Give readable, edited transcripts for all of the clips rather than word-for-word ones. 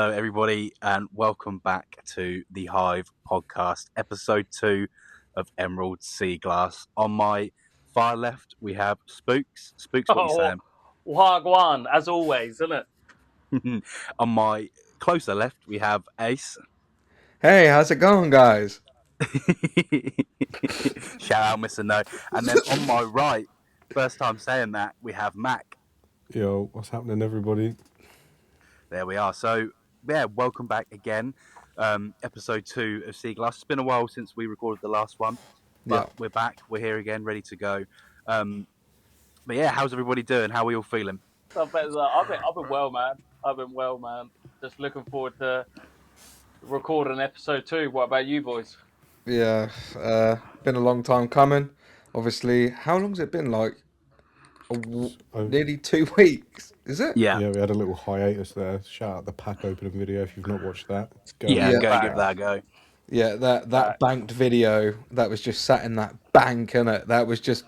Hello, everybody, and welcome back to the Hive podcast, episode 2 of Emerald Seaglass. On my far left, we have Spooks. Spooks, what are you saying? Wagwan, as always, isn't it? On my closer left, we have Ace. Hey, how's it going, guys? Shout out, Mr. No. And then on my right, first time saying that, we have Mac. Yo, what's happening, everybody? There we are. So, yeah, welcome back again. Episode 2 of Seaglass. It's been a while since we recorded the last one, but we're back. We're here again, ready to go. But yeah, how's everybody doing? How are we all feeling? I've been well, man. Just looking forward to recording episode 2. What about you boys? Yeah, been a long time coming. Obviously, how long's it been? Like nearly 2 weeks, is it? Yeah, we had a little hiatus there. Shout out the pack opening video if you've not watched that. Go give that a go. Yeah, that banked video that was just sat in that bank, innit? That was just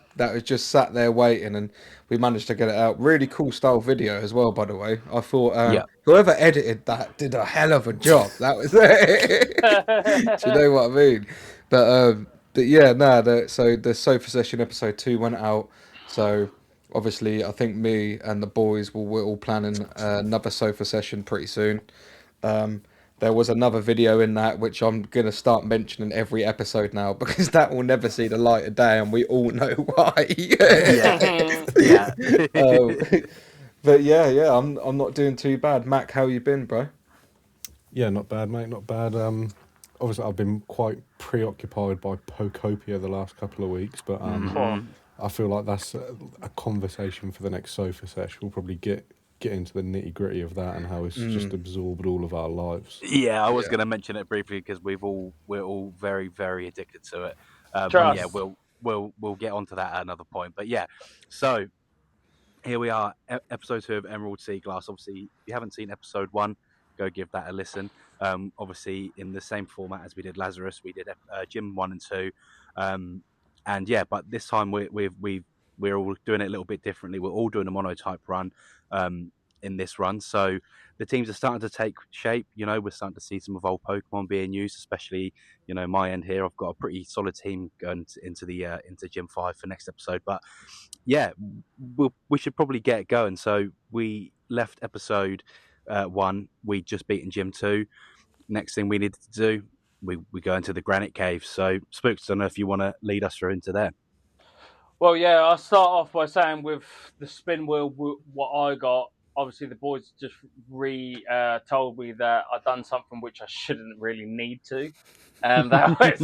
sat there waiting, and we managed to get it out. Really cool style video as well, by the way. I thought whoever edited that did a hell of a job. That was it. Do you know what I mean? But yeah, so the sofa session episode 2 went out. So obviously, I think me and the boys we're all planning another sofa session pretty soon. There was another video in that which I'm going to start mentioning every episode now because that will never see the light of day, and we all know why. But yeah, I'm not doing too bad. Mac, how you been, bro? Yeah, not bad, mate, not bad. Obviously, I've been quite preoccupied by Pokopia the last couple of weeks, but I feel like that's a conversation for the next sofa session. We'll probably get into the nitty gritty of that and how it's just absorbed all of our lives. Yeah, I was going to mention it briefly because we're all very, very addicted to it. Yeah, we'll get onto that at another point. But yeah, so here we are, episode 2 of Emerald Seaglass. Obviously, if you haven't seen episode 1, go give that a listen. Obviously, in the same format as we did Lazarus, we did Gym 1 and 2. And yeah, but this time we're all doing it a little bit differently. We're all doing a monotype run in this run. So the teams are starting to take shape. You know, we're starting to see some evolved Pokemon being used, especially, you know, my end here. I've got a pretty solid team going into Gym 5 for next episode. But yeah, we should probably get going. So we left episode 1. We just beaten Gym 2. Next thing we needed to do, we go into the Granite Cave. So Spooks, I don't know if you want to lead us through into there. Well, yeah, I'll start off by saying with the spin wheel, what I got, obviously the boys just told me that I'd done something which I shouldn't really need to. And that was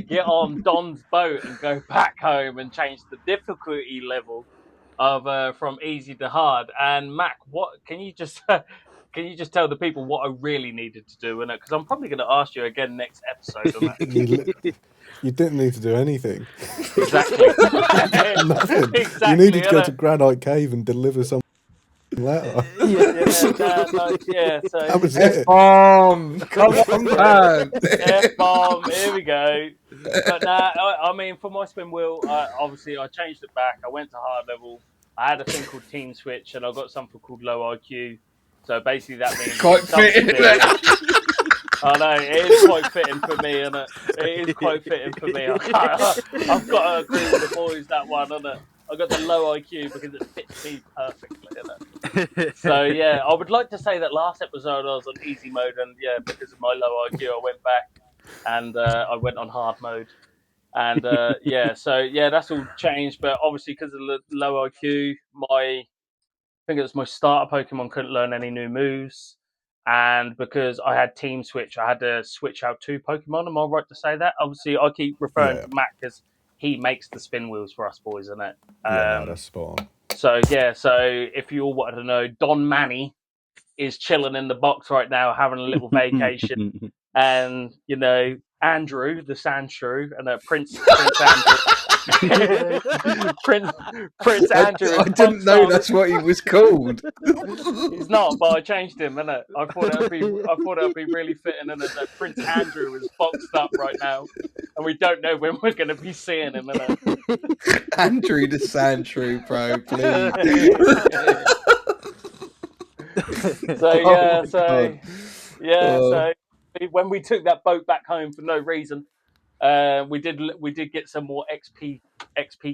get on Don's boat and go back home and change the difficulty level of from easy to hard. And Mac, what can you just tell the people what I really needed to do? Because I'm probably going to ask you again next episode on that. You didn't need to do anything. Exactly. Nothing. Exactly, you needed to go to Granite Cave and deliver some letter. So that was it. F-bomb! Come on, man! F-bomb, here we go. But I mean, for my spin wheel, obviously I changed it back. I went to hard level. I had a thing called Team Switch, and I got something called Low IQ. So basically that means... Quite fitting. I know, it is quite fitting for me, isn't it? It is quite fitting for me. I've got to agree with the boys that one, isn't it? I got the low IQ because it fits me perfectly, isn't it? So yeah, I would like to say that last episode I was on easy mode, and yeah, because of my low IQ, I went back and I went on hard mode. And so that's all changed. But obviously, because of the low IQ, I think it was my starter Pokemon couldn't learn any new moves. And because I had Team Switch, I had to switch out 2 Pokemon. Am I right to say that? Obviously, I keep referring to Mac because he makes the spin wheels for us boys, isn't it? That's spot on. So if you all wanted to know, Don Manny is chilling in the box right now, having a little vacation. And, you know, Andrew, the Sandshrew, and Prince Andrew. Prince Andrew. I didn't know that's what he was called. He's not, but I changed him, innit? I thought it'd be really fitting, innit? That Prince Andrew is boxed up right now, and we don't know when we're going to be seeing him, innit? Andrew the Sandshrew, bro, please. So when we took that boat back home for no reason, we did get some more XP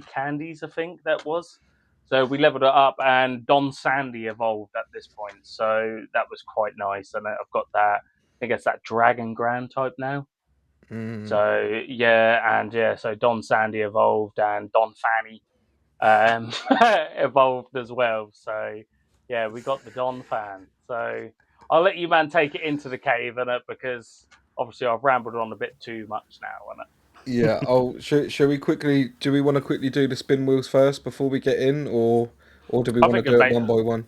candies, I think that was. So we leveled it up, and Don Sandy evolved at this point. So that was quite nice, and I've got that. I think it's that Dragon Grand type now. So so Don Sandy evolved, and Don Fanny evolved as well. So yeah, we got the Don fan. So I'll let you man take it into the cave, because obviously I've rambled on a bit too much now, innit? Yeah. Oh, shall we quickly? Do we want to quickly do the spin wheels first before we get in, or do we want to do it one by one?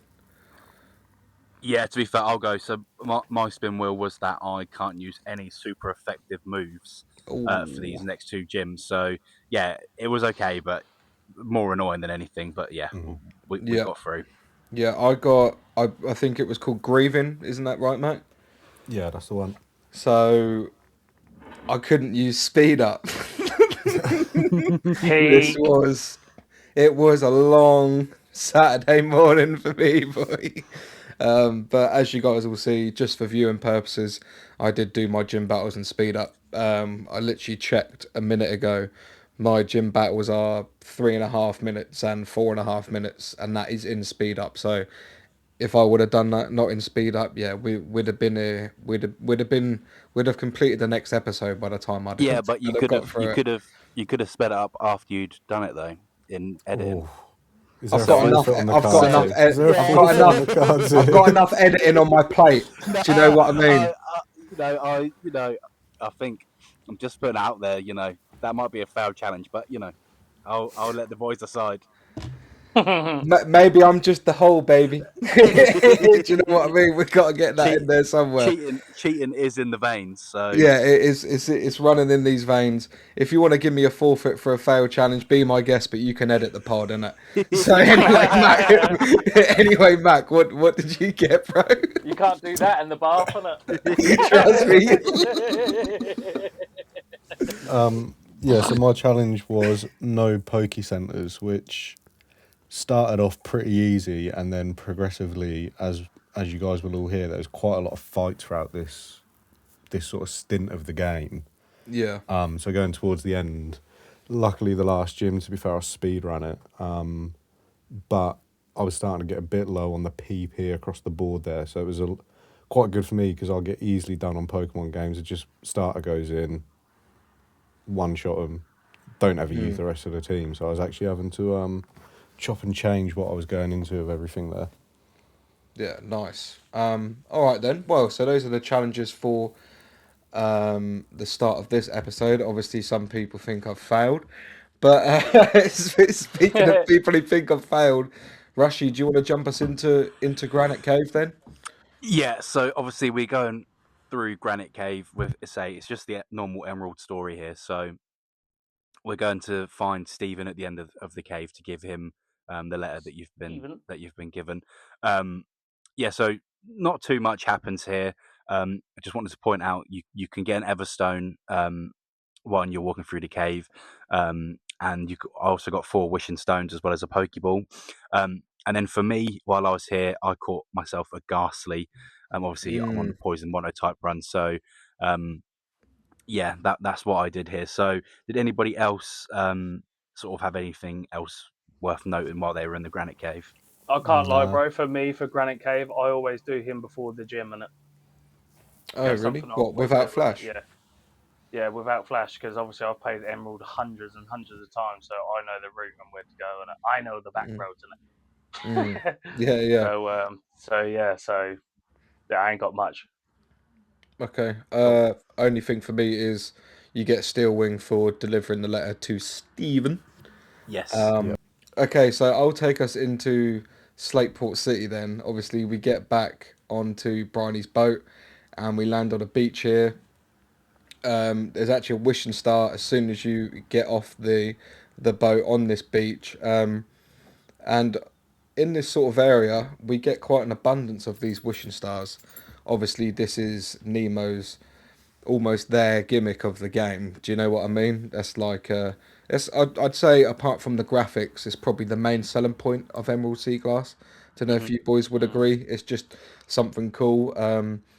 Yeah, to be fair, I'll go. So my spin wheel was that I can't use any super effective moves for these next two gyms. So yeah, it was okay, but more annoying than anything. But yeah, we got through. Yeah, I think it was called Grieving, isn't that right, Matt? Yeah, that's the one. So I couldn't use speed up. It was a long Saturday morning for me, boy. But as you guys will see, just for viewing purposes, I did do my gym battles and speed up. I literally checked a minute ago. My gym battles are 3.5 minutes and 4.5 minutes, and that is in speed up. So if I would have done that not in speed up, yeah, we'd have been here. We'd have completed the next episode by the time I'd but you could have sped it up after you'd done it though in editing. Oh. I've got enough editing on my plate. Do you know what I mean? I think I'm just putting out there. That might be a failed challenge, but I'll let the boys decide. Maybe I'm just the whole baby. Do you know what I mean? We've got to get that in there somewhere. Cheating is in the veins. So yeah, it is. It's running in these veins. If you want to give me a forfeit for a failed challenge, be my guest, but you can edit the pod, innit? So anyway, Mac, what did you get, bro? You can't do that in the bath, innit? Trust me. Yeah. So my challenge was no Poke Centers, which started off pretty easy, and then progressively, as you guys will all hear, there's quite a lot of fights throughout this sort of stint of the game. Yeah. So going towards the end, luckily the last gym, to be fair, I speed ran it. But I was starting to get a bit low on the PP across the board there, so it was quite good for me because I'll get easily done on Pokemon games. It just starter goes in, one shot them, don't ever use the rest of the team. So I was actually having to chop and change what I was going into of everything there. Yeah, nice. All right then. Well, so those are the challenges for the start of this episode. Obviously, some people think I've failed, but speaking of people who think I've failed, Rushy, do you want to jump us into Granite Cave then? Yeah. So obviously we're going through Granite Cave with it's just the normal Emerald story here. So we're going to find Stephen at the end of the cave to give him the letter that you've been given. So not too much happens here. I just wanted to point out you can get an Everstone while you're walking through the cave, and you also got 4 wishing stones as well as a Pokeball. And then for me, while I was here, I caught myself a Ghastly. Obviously, I'm on the Poison Monotype run, so that's what I did here. So did anybody else sort of have anything else worth noting while they were in the Granite Cave? I can't lie, bro. For me, for Granite Cave, I always do him before the gym, innit? Oh, really? What, without Flash? Yeah, without Flash, because obviously I've played Emerald hundreds and hundreds of times, so I know the route and where to go, and I know the back roads, innit? Yeah. So I ain't got much. Okay. Only thing for me is you get Steel Wing for delivering the letter to Stephen. Yes. Okay, so I'll take us into Slateport City then. Obviously, we get back onto Bryony's boat and we land on a beach here. There's actually a wishing star as soon as you get off the boat on this beach. And in this sort of area, we get quite an abundance of these wishing stars. Obviously, this is Nemo's almost their gimmick of the game. Do you know what I mean? That's like I'd say apart from the graphics, it's probably the main selling point of Emerald Seaglass. Don't know if you boys would agree. It's just something cool.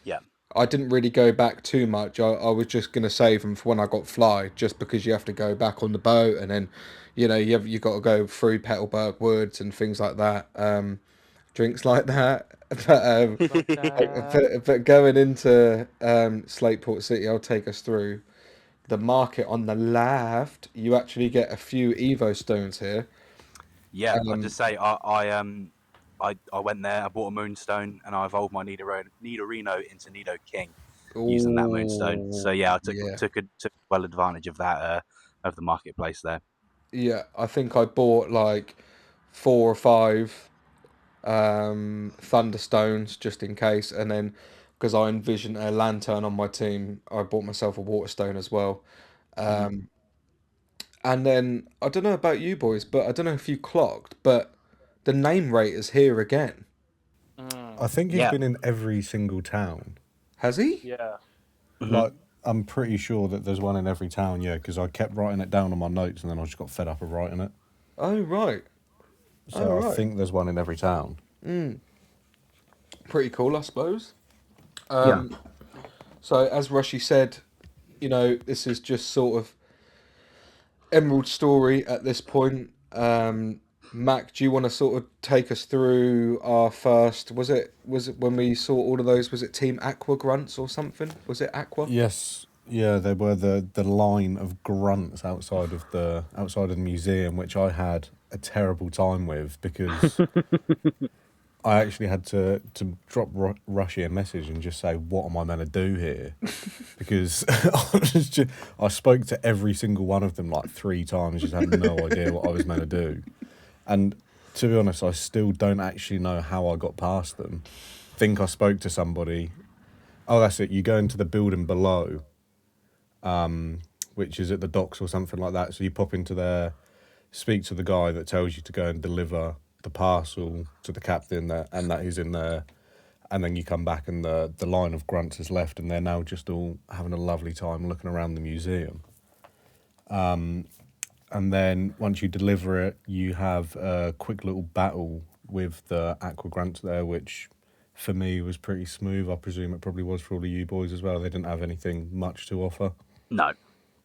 Yeah. I didn't really go back too much. I was just gonna save them for when I got fly, just because you have to go back on the boat, and then, you got to go through Petalburg Woods and things like that. Drinks like that. But going into Slateport City, I'll take us through the market on the left. You actually get a few Evo stones here. Yeah, I'd just say I went there, I bought a moonstone, and I evolved my Nidorino into Nido King using that moonstone. So yeah, I took well advantage of that of the marketplace there. Yeah, I think I bought like 4 or 5 Thunderstones just in case, and then because I envisioned a lantern on my team, I bought myself a Waterstone as well. And then I don't know about you boys, but I don't know if you clocked, but the name rate is here again. I think he's been in every single town. Has he? Yeah. Like, I'm pretty sure that there's one in every town, yeah, because I kept writing it down on my notes and then I just got fed up of writing it. Oh, right. So I think there's one in every town. Pretty cool, I suppose. Yeah. So, as Rushy said, this is just sort of Emerald story at this point. Mac, do you want to sort of take us through our first? Was it when we saw all of those? Was it Team Aqua Grunts or something? Was it Aqua? Yes, yeah, there were the line of grunts outside of the museum, which I had a terrible time with because I actually had to drop Rushy a message and just say, "What am I meant to do here?" Because I spoke to every single one of them like 3 times, just had no idea what I was meant to do. And to be honest, I still don't actually know how I got past them. Think I spoke to somebody. Oh, that's it. You go into the building below, which is at the docks or something like that. So you pop into there, speak to the guy that tells you to go and deliver the parcel to the captain and that he's in there. And then you come back and the line of grunts has left and they're now just all having a lovely time looking around the museum. And then once you deliver it, you have a quick little battle with the Aqua Grunts there, which for me was pretty smooth. I presume it probably was for all of you boys as well. They didn't have anything much to offer. No.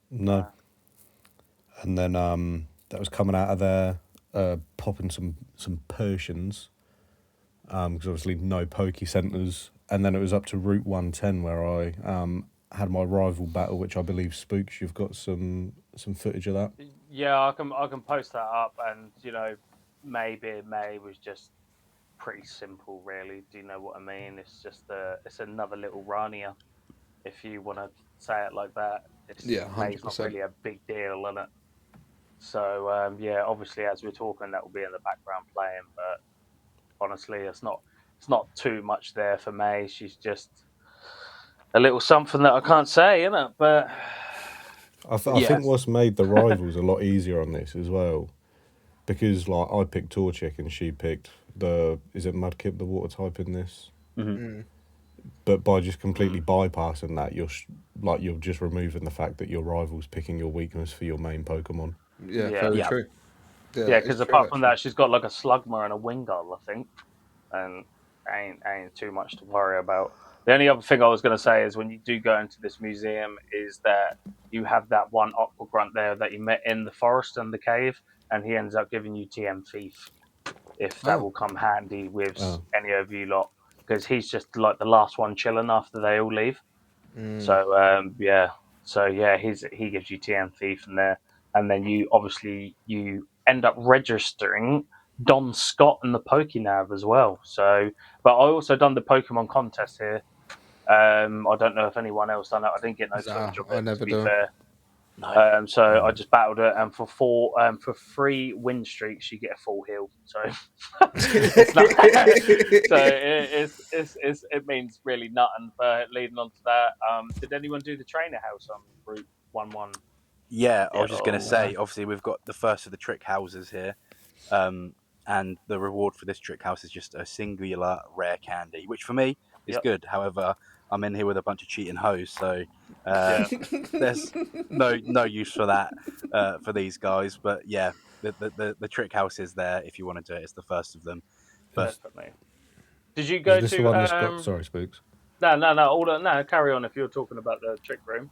And then that was coming out of there, popping some Persians, because obviously no pokey centres. And then it was up to Route 110 where I had my rival battle, which I believe Spooks, you've got some footage of that. Yeah, I can post that up, and maybe May was just pretty simple, really. Do you know what I mean? It's just it's another little Rania, if you want to say it like that. May's not really a big deal, isn't it? So obviously as we're talking, that will be in the background playing, but honestly, it's not too much there for May. She's just a little something that I can't say, innit? But I think what's made the rivals a lot easier on this as well, because like I picked Torchic and she picked is it Mudkip, the water type in this? But by just completely bypassing that, you're just removing the fact that your rival's picking your weakness for your main Pokemon. Yeah, very true. Yeah, because apart from that, she's got like a Slugma and a Wingull, I think, and ain't too much to worry about. The only other thing I was going to say is when you do go into this museum is that you have that one Aqua Grunt there that you met in the forest and the cave, and he ends up giving you TM Thief, if that will come handy with any of you lot, because he's just like the last one chilling after they all leave. So he gives you TM Thief in there, and then you end up registering Don Scott and the Pokénav as well. So, but I also done the Pokemon contest here. I don't know if anyone else done it. I didn't get no footage of it. I never to be do. fair. So I just battled it, and for 3 win streaks, you get a full heal. So it's not, it means really nothing. But leading on to that, did anyone do the trainer house on Route 11? Yeah, I was just going to say, obviously we've got the first of the trick houses here, and the reward for this trick house is just a singular rare candy, which for me is good. However, I'm in here with a bunch of cheating hoes, so there's no use for that for these guys. But yeah, the trick house is there if you want to do it. It's the first of them. Definitely. Did you go Is this to? the one that's got? Sorry, Spooks. No. Carry on if you're talking about the trick room.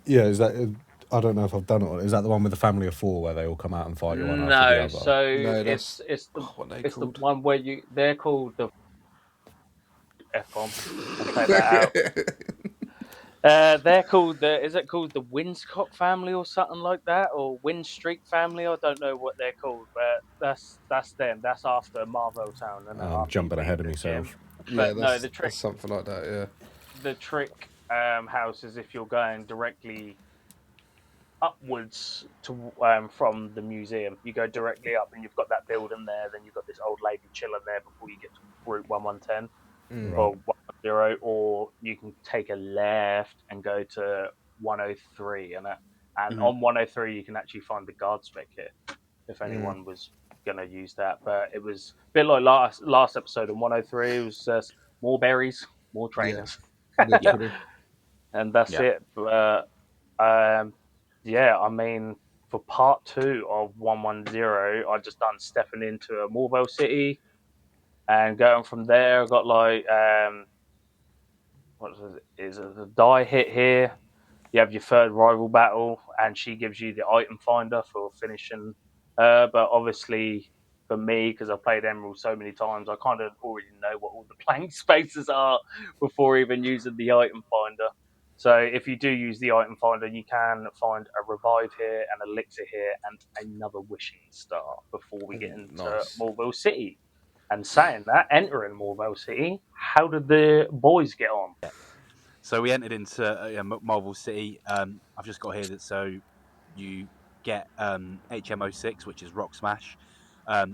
Yeah, is that? I don't know if I've done it. Is that the one with the family of 4 where they all come out and fight you one after the other? So No, it's the what are they it's the called? one where they're called the F-bomb. I'll take that out. They're called is it called the Winscott family or something like that, or Wind Street family? I don't know what they're called, but that's them. That's after Marvel Town, and I'm after you jumping beat ahead of the myself. gym. Yeah, But no, that's something like that. Yeah. the trick house is if you're going directly upwards to from the museum. You go directly up, and you've got that building there. Then you've got this old lady chilling there before you get to Route 110 or Right. 110, or you can take a left and go to 103, and on 103 you can actually find the guard spec here if anyone was gonna use that. But it was a bit like last episode on 103. It was just more berries, more trainers, Literally. and that's it. But I mean, for part 2 of 110, I just done stepping into a Morville City and going from there. I got like what is it? The die hit here. You have your third rival battle, and she gives you the item finder for finishing her. But obviously, for me, because I've played Emerald so many times, I kind of already know what all the playing spaces are before even using the item finder. So if you do use the item finder, you can find a revive here, an elixir here, and another wishing star before we get into Nice. Morville City. And saying that, entering Morville City, how did the boys get on? So we entered into Marvel City. I've just got here that so you get HMO6, which is Rock Smash.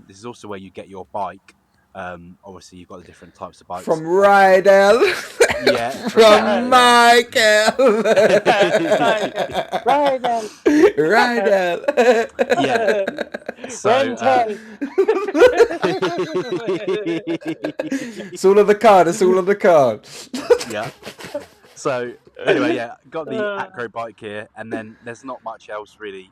This is also where you get your bike. Obviously, you've got the different types of bikes. From Rydell. Yeah, From Michael. Rydell. Yeah. So It's all on the card. It's all on the card. yeah. So anyway, yeah, got the acro bike here, and then there's not much else really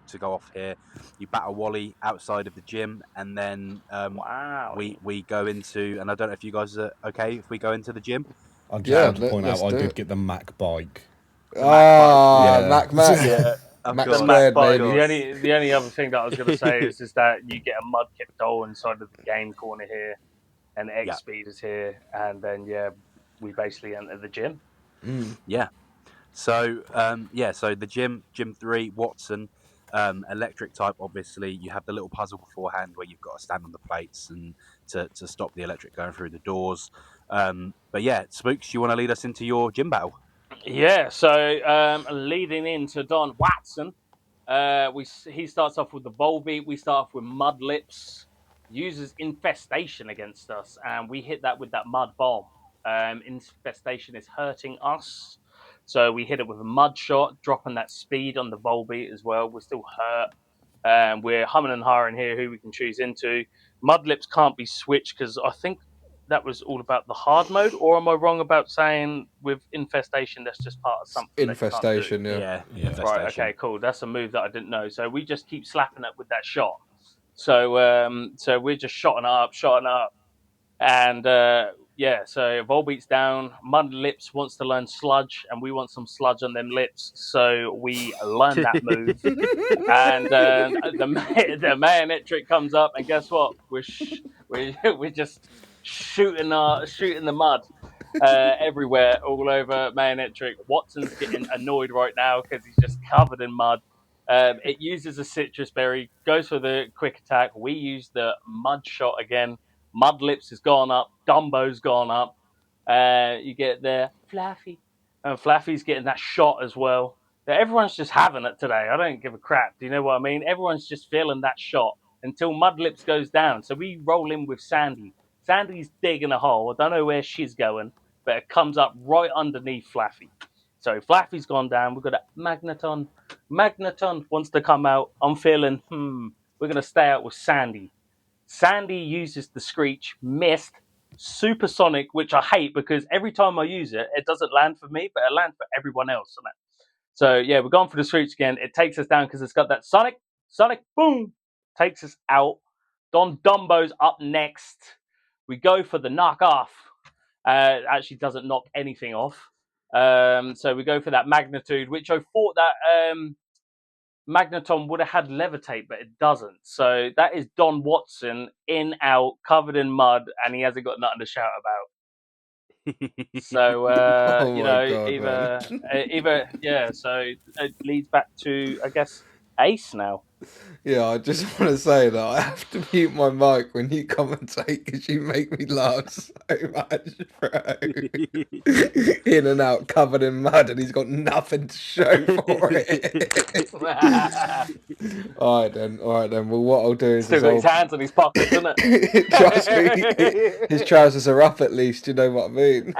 to go off here. You battle Wally outside of the gym, and then Wow. we go into, and I don't know if you guys are okay if we go into the gym. I just want to point out I did get the Mac bike. Mac. Yeah. Mac The Mac squared, bike. baby. The only other thing that I was going to say is that you get a mudkip doll inside of the game corner here, and X speed is here, and then we basically enter the gym. Yeah. So so the gym 3, Watson, electric type. Obviously, you have the little puzzle beforehand where you've got to stand on the plates and to stop the electric going through the doors. But yeah, Spooks, you want to lead us into your gym battle? Yeah. So leading into Don Watson, he starts off with the Volbeat. We start off with Mud Lips. Uses Infestation against us, and we hit that with that Mud Bomb. Infestation is hurting us, so we hit it with a Mud Shot, dropping that speed on the Volbeat as well. We're still hurt. We're humming and hawing here who we can choose into. Mud Lips can't be switched because I think that was all about the hard mode, or am I wrong about saying with Infestation that's just part of something Infestation, that you Yeah, Infestation. Right, okay, cool. That's a move that I didn't know. So we just keep slapping it with that shot. So we're just shotting up, and so Volbeat's down. Mud Lips wants to learn Sludge, and we want some Sludge on them lips. So we learn that move, and the Mayonet trick comes up, and guess what? We're just shooting the mud everywhere, all over Mayonet trick. Watson's getting annoyed right now because he's just covered in mud. It uses a citrus berry, goes for the quick attack. We use the mud shot again. Mud Lips has gone up. Dumbo's gone up. You get there, Flaffy. And Flaffy's getting that shot as well. Everyone's just having it today. I don't give a crap. Do you know what I mean? Everyone's just feeling that shot until Mud Lips goes down. So we roll in with Sandy. Sandy's digging a hole. I don't know where she's going, but it comes up right underneath Flaffy. So Flaffy's gone down. We've got a Magneton. Magneton wants to come out. I'm feeling, we're going to stay out with Sandy. Sandy uses the Screech, missed, Supersonic, which I hate because every time I use it, it doesn't land for me, but it lands for everyone else. So yeah, we're going for the Screech again. It takes us down because it's got that Sonic, boom, takes us out. Don Dumbo's up next. We go for the knock off. Actually doesn't knock anything off. So we go for that magnitude, which I thought that Magneton would have had levitate, but it doesn't. So that is Don Watson in, out, covered in mud, and he hasn't got nothing to shout about. So Oh you my know, God, either yeah. So it leads back to, I guess, Ace now. Yeah, I just want to say that I have to mute my mic when you commentate because you make me laugh so much, bro. In and out, covered in mud, and he's got nothing to show for it. All right then. Well, what I'll do is Still got his hands in his pockets, isn't it? Trust me, his trousers are up at least. You know what I mean?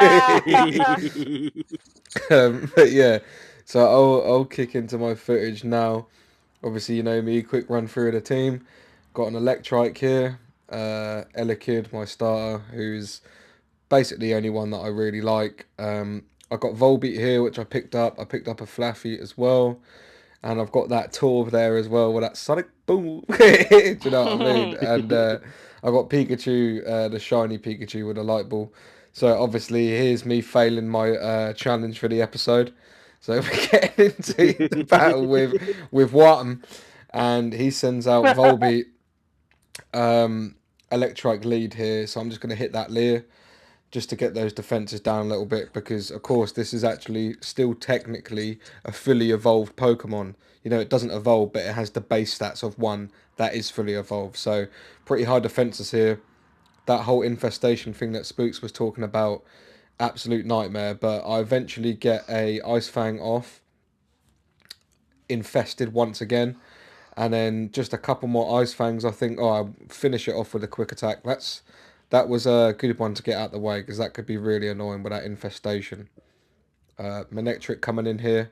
But yeah, so I'll kick into my footage now. Obviously, you know me, quick run through the team. Got an Electrike here, Elekid, my starter, who's basically the only one that I really like. I got Volbeat here, which I picked up. I picked up a Flaffy as well. And I've got that Torb there as well with that Sonic Boom. Do you know what I mean? And I got Pikachu, the shiny Pikachu with a light ball. So obviously, here's me failing my challenge for the episode. So we're getting into the battle with Watton, and he sends out Volbeat, Electrike lead here. So I'm just going to hit that Leer just to get those defenses down a little bit, because of course this is actually still technically a fully evolved Pokemon. You know, it doesn't evolve, but it has the base stats of one that is fully evolved. So pretty high defenses here. That whole infestation thing that Spooks was talking about, absolute nightmare. But I eventually get a Ice Fang off, infested once again, and then just a couple more Ice Fangs. I think, I'll finish it off with a quick attack. That was a good one to get out of the way, because that could be really annoying with that infestation. Manectric coming in here.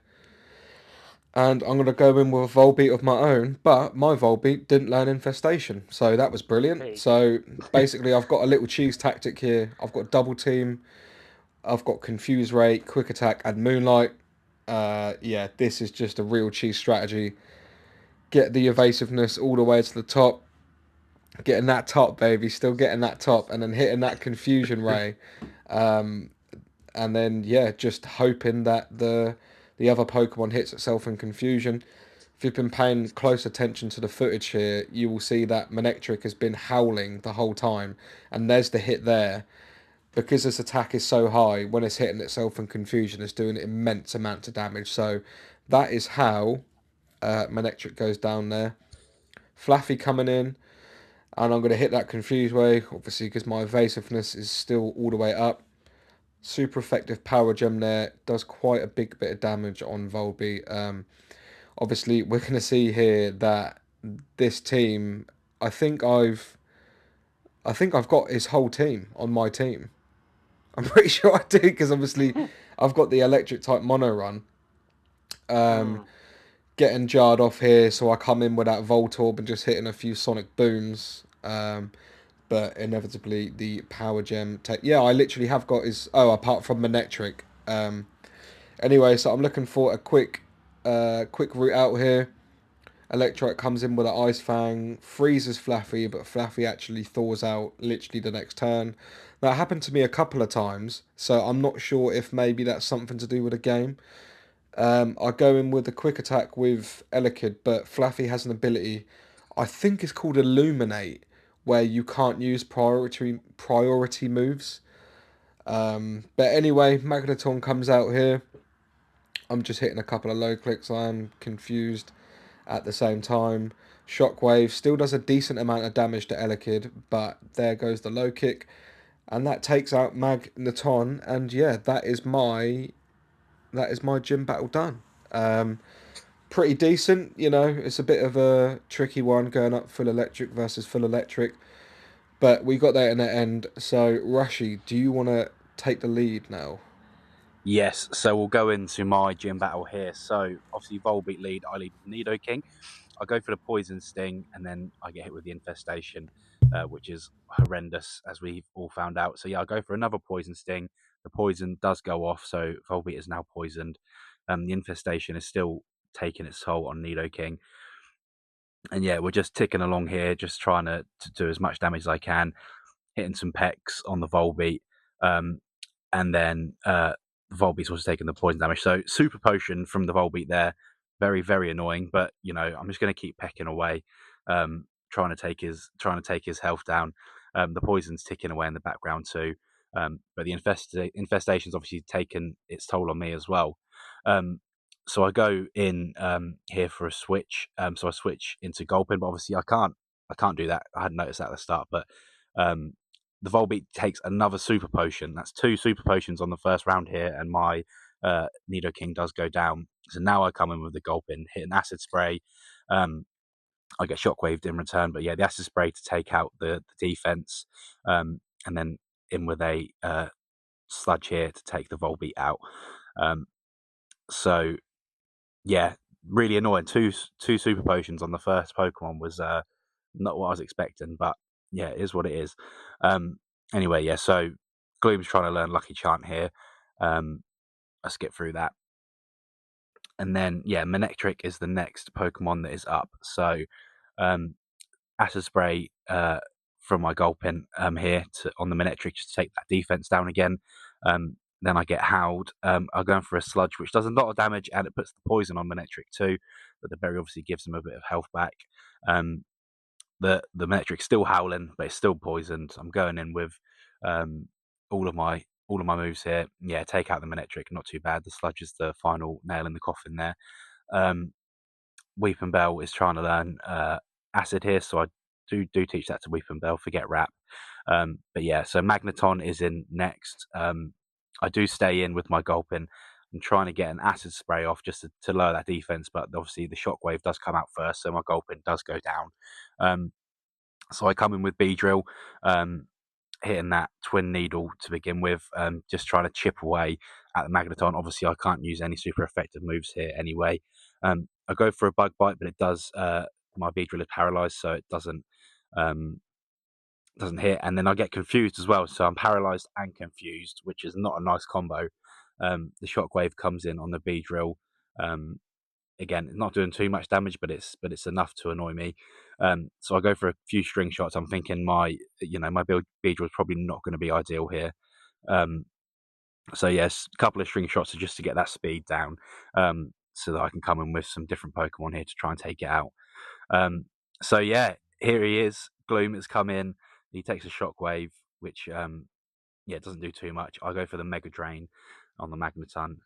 And I'm going to go in with a Volbeat of my own, but my Volbeat didn't learn infestation, so that was brilliant. So basically I've got a little cheese tactic here. I've got double team, I've got confuse rate, quick attack, and moonlight. Yeah, this is just a real cheese strategy. Get the evasiveness all the way to the top. Getting that top, baby, still getting that top, and then hitting that confusion ray. And then, yeah, just hoping that the other Pokemon hits itself in confusion. If you've been paying close attention to the footage here, you will see that Manectric has been howling the whole time. And there's the hit there. Because this attack is so high, when it's hitting itself in confusion, it's doing immense amounts of damage. So that is how Manectric goes down there. Flaffy coming in. And I'm going to hit that confused way, obviously, because my evasiveness is still all the way up. Super effective power gem there. Does quite a big bit of damage on Volbeat. Obviously, we're going to see here that this team, I think I've got his whole team on my team. I'm pretty sure I do, because obviously I've got the electric type mono run. Getting jarred off here, so I come in with that Voltorb and just hitting a few sonic booms. But inevitably the power gem yeah, I literally have got his, apart from Manectric. Anyway, so I'm looking for a quick route out here. Electrike comes in with an Ice Fang, freezes Flaffy, but Flaffy actually thaws out literally the next turn. That happened to me a couple of times, so I'm not sure if maybe that's something to do with the game. I go in with a quick attack with Elekid, but Flaffy has an ability, I think it's called Illuminate, where you can't use priority moves. But anyway, Magneton comes out here. I'm just hitting a couple of low clicks. I am confused at the same time. Shockwave still does a decent amount of damage to Elekid, but there goes the low kick. And that takes out Magneton. And yeah, that is my gym battle done. Pretty decent, you know. It's a bit of a tricky one going up full electric versus full electric. But we got there in the end. So, Rushy, do you want to take the lead now? Yes, so we'll go into my gym battle here. So, obviously, Volbeat lead, I lead with Nidoking. I go for the Poison Sting, and then I get hit with the Infestation, which is horrendous, as we've all found out. So, yeah, I go for another Poison Sting. The poison does go off, so Volbeat is now poisoned. The Infestation is still taking its toll on Nidoking. And yeah, we're just ticking along here, just trying to do as much damage as I can. hitting some pecs on the Volbeat, and then the Volbeat's also taking the poison damage. So super potion from the Volbeat there, very, very annoying. But I'm just going to keep pecking away, trying to take his health down. The poison's ticking away in the background too. But the infestation's obviously taken its toll on me as well. So I go in here for a switch. So I switch into Gulpin, but obviously I can't do that. I hadn't noticed that at the start, but the Volbeat takes another super potion. That's 2 super potions on the first round here, and my Nidoking does go down. So now I come in with the Gulpin, hit an Acid Spray. I get Shockwaved in return, but yeah, the Acid Spray to take out the defense, and then in with a Sludge here to take the Volbeat out. So yeah, really annoying. Two super potions on the first Pokemon was not what I was expecting, but yeah, it is what it is. Anyway, yeah, so Gloom's trying to learn Lucky Chant here. I skip through that. And then, yeah, Manectric is the next Pokemon that is up. So Acid Spray from my Gulpin here on the Manectric just to take that defense down again. Then I get Howled. I'm going for a Sludge, which does a lot of damage, and it puts the poison on Manectric too. But the berry obviously gives him a bit of health back. The Manectric's still howling, but it's still poisoned. I'm going in with all of my moves here. Yeah, take out the Manectric, not too bad. The Sludge is the final nail in the coffin there. Weepinbell is trying to learn Acid here, so I do teach that to Weepinbell. Forget Wrap. But yeah, so Magneton is in next. I do stay in with my Gulpin. I'm trying to get an Acid Spray off just to lower that defense, but obviously the Shockwave does come out first, so my Gulpin does go down. So I come in with Beedrill, hitting that Twin Needle to begin with, just trying to chip away at the Magneton. Obviously, I can't use any super effective moves here anyway. I go for a Bug Bite, but it does. My Beedrill is paralyzed, so it doesn't hit. And then I get confused as well, so I'm paralyzed and confused, which is not a nice combo. The Shockwave comes in on the Beedrill. Again, not doing too much damage, but it's enough to annoy me. So I go for a few string shots. I'm thinking my Beedrill is probably not going to be ideal here. So yes, a couple of string shots just to get that speed down, so that I can come in with some different Pokemon here to try and take it out. So yeah, here he is. Gloom has come in. He takes a Shockwave, which doesn't do too much. I go for the Mega Drain on the Magneton.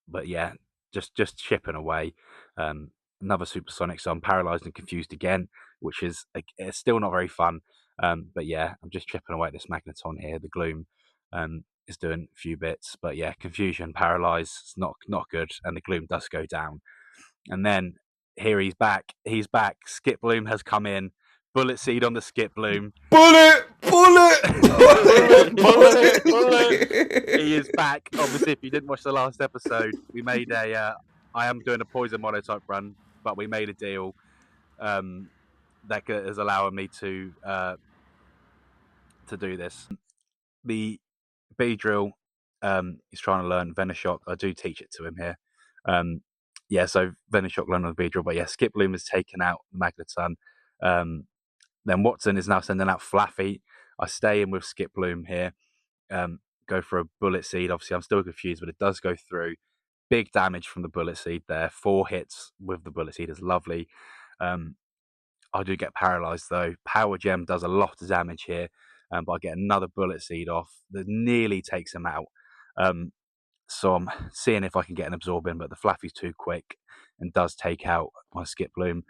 But yeah, just chipping away. Another Supersonic, so I'm paralyzed and confused again, which is it's still not very fun. But yeah, I'm just chipping away at this Magneton here. The Gloom is doing a few bits, but yeah, confusion, paralyzed, it's not good, and the Gloom does go down. And then here he's back. He's back. Skip Bloom has come in. Bullet Seed on the Skip Bloom. Bullet! He is back. Obviously, if you didn't watch the last episode, we made I am doing a poison monotype run, but we made a deal that is allowing me to do this. The Beedrill is trying to learn Venoshock. I do teach it to him here. So Venoshock learned on the Beedrill, but yeah, Skip Bloom has taken out Magneton. Then Watson is now sending out Flaffy. I stay in with Skip Bloom here. Go for a Bullet Seed. Obviously, I'm still confused, but it does go through. Big damage from the Bullet Seed there. 4 hits with the Bullet Seed is lovely. I do get paralyzed though. Power Gem does a lot of damage here, but I get another Bullet Seed off that nearly takes him out. So I'm seeing if I can get an Absorb in, but the Flaffy's too quick and does take out my Skip Bloom.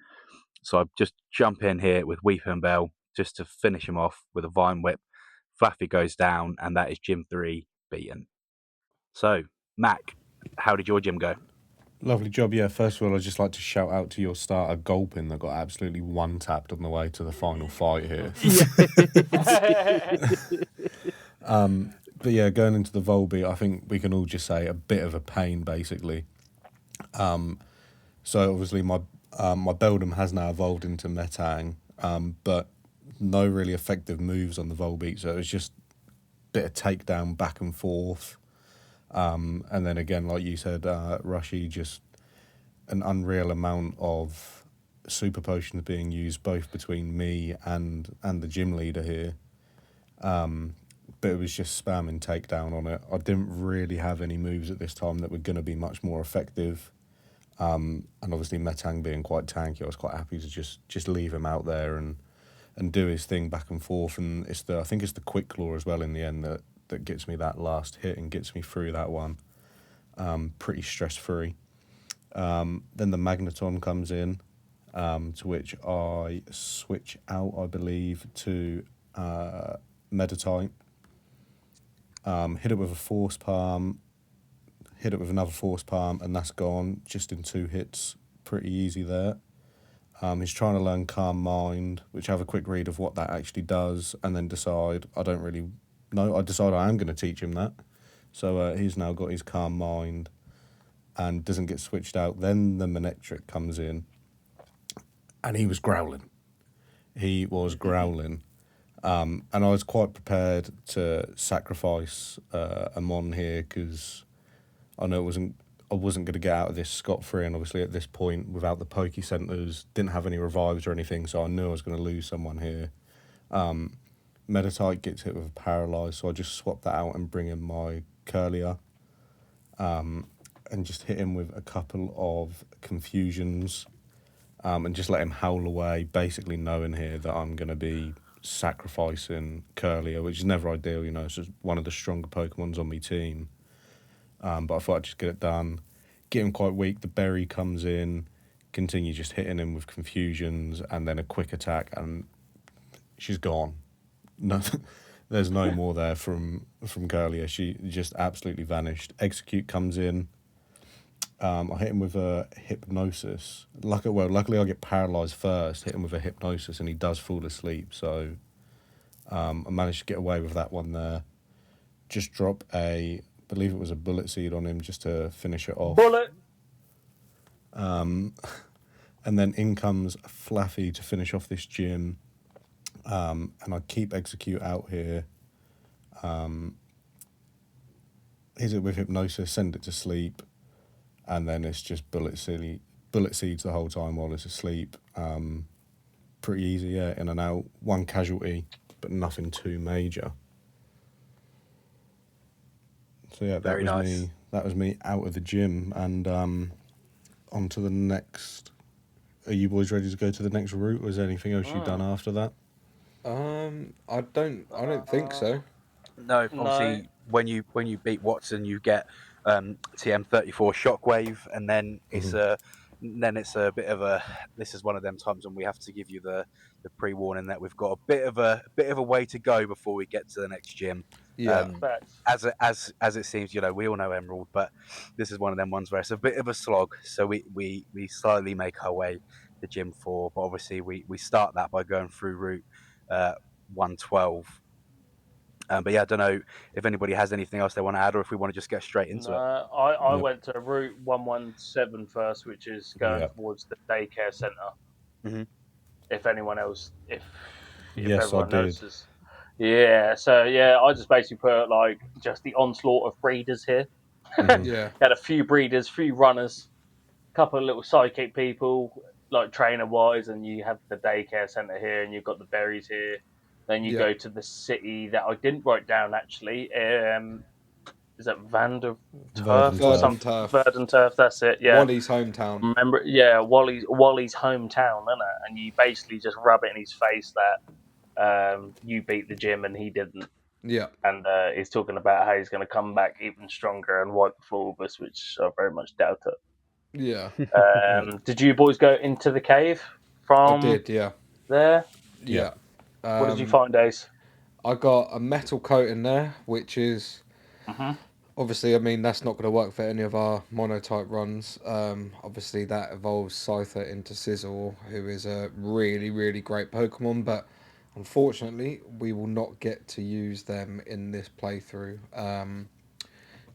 So I just jump in here with Weepinbell just to finish him off with a Vine Whip. Flaffy goes down, and that is Gym 3 beaten. So, Mac, how did your gym go? Lovely job. Yeah, first of all, I'd just like to shout out to your starter Gulpin that got absolutely one-tapped on the way to the final fight here. But yeah, going into the Volbeat, I think we can all just say a bit of a pain, basically. So obviously my Beldum has now evolved into Metang, but no really effective moves on the Volbeat, so it was just a bit of takedown back and forth. And then again, like you said, Rushy, just an unreal amount of super potions being used both between me and the gym leader here. But it was just spam and takedown on it. I didn't really have any moves at this time that were going to be much more effective. And obviously Metang being quite tanky, I was quite happy to just leave him out there and do his thing back and forth. And I think it's the quick claw as well in the end that gets me that last hit and gets me through that one. Pretty stress free. Then the Magneton comes in, to which I switch out, I believe, to Meditite. Hit it with a Force Palm, hit it with another Force Palm, and that's gone just in 2 hits. Pretty easy there. He's trying to learn Calm Mind, which I have a quick read of what that actually does, and then decide I don't really know. I decide I am going to teach him that. So he's now got his Calm Mind and doesn't get switched out. Then the Manectric comes in, and he was growling. He was growling. And I was quite prepared to sacrifice a Mon here because I know I wasn't going to get out of this scot-free, and obviously at this point, without the Poke Centers, didn't have any revives or anything, so I knew I was going to lose someone here. Meditite gets hit with a Paralyze, so I just swap that out and bring in my Curlier, and just hit him with a couple of Confusions, and just let him howl away, basically knowing here that I'm going to be sacrificing Curlier, which is never ideal, it's just one of the stronger Pokemons on my team. But I thought I'd just get it done. Get him quite weak, the Berry comes in, continue just hitting him with Confusions, and then a quick attack, and she's gone. No, there's no more there from Curlier. She just absolutely vanished. Execute comes in. I hit him with a Hypnosis. Luckily I get Paralysed first, hit him with a Hypnosis, and he does fall asleep, so I managed to get away with that one there. Just drop I believe it was a Bullet Seed on him just to finish it off. Bullet! And then in comes Flaffy to finish off this gym. And I keep Execute out here. Hit it with Hypnosis, send it to sleep, and then it's just Bullet Seeds the whole time while it's asleep. Pretty easy, yeah, in and out. 1 casualty, but nothing too major. So yeah, that was nice. That was me out of the gym, and on to the next. Are you boys ready to go to the next route, or is there anything else you've done after that? I don't think so. No, obviously when you beat Watson, you get TM34 Shockwave, and then it's a bit of a. This is one of them times when we have to give you the pre-warning that we've got a bit of a way to go before we get to the next gym. Yeah. As it seems, we all know Emerald, but this is one of them ones where it's a bit of a slog. So we slowly make our way to Gym 4, but obviously we start that by going through route 112. But yeah, I don't know if anybody has anything else they want to add, or if we want to just get straight into it. I went to route 117 first, which is going towards the daycare center. Mm-hmm. If anyone else, if yes, everyone I did. notices. Yeah, so yeah, I just basically put like just the onslaught of breeders here. Yeah. Had a few breeders, few runners, a couple of little sidekick people, like trainer wise, and you have the daycare center here, and you've got the berries here. Then you go to the city that I didn't write down actually. Is that Vanderturf or something? Verdanturf, that's it. Yeah, Wally's hometown. Remember? Yeah, Wally's hometown, isn't it? And you basically just rub it in his face that you beat the gym and he didn't. Yeah. And he's talking about how he's going to come back even stronger and wipe the floor with us, which I very much doubt it. Yeah. Did you boys go into the cave from? I did. Yeah. There. Yeah. What did you find, Ace? I got a metal coat in there, which is obviously, I mean, that's not going to work for any of our monotype runs. Obviously, that evolves Scyther into Sizzle, who is a really, really great Pokemon, but unfortunately, we will not get to use them in this playthrough.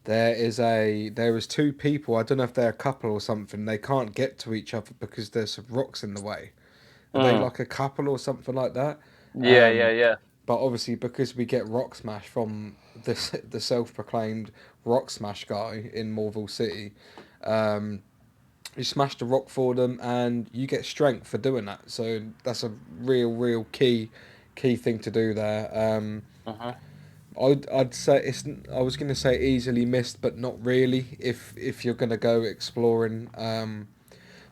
There is 2 people, I don't know if they're a couple or something, they can't get to each other because there's some rocks in the way. Are they like a couple or something like that? Yeah. But obviously, because we get Rock Smash from the self-proclaimed Rock Smash guy in Morville City, you smash the rock for them, and you get strength for doing that. So that's a real key thing to do there. I'd say I was gonna say easily missed, but not really. If you're gonna go exploring,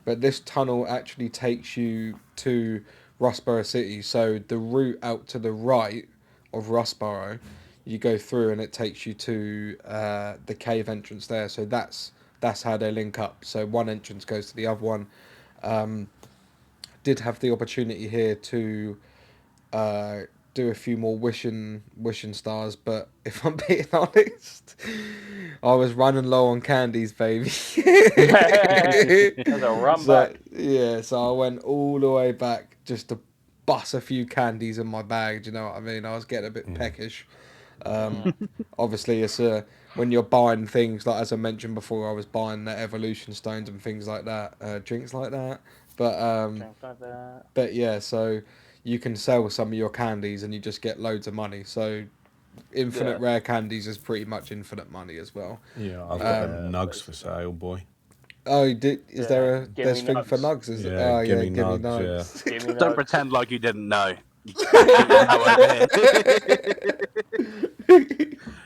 but this tunnel actually takes you to Rustboro City. So the route out to the right of Rustboro, you go through and it takes you to the cave entrance there. So that's how they link up. So one entrance goes to the other one. Did have the opportunity here to uh, do a few more wishing stars, but if I'm being honest, I was running low on candies, baby. That's a run back. Yeah, so I went all the way back just to bust a few candies in my bag. Do you know what I mean? I was getting a bit peckish. Obviously, it's when you're buying things like, as I mentioned before, I was buying the evolution stones and things like that, drinks like that. But yeah, so you can sell some of your candies and you just get loads of money. So infinite rare candies is pretty much infinite money as well. Yeah, I've got nugs for sale, boy. Oh, is there a there's thing for nugs? Is yeah, oh give yeah, me give me nugs. nugs. Yeah. Don't pretend like you didn't know. You didn't know over here.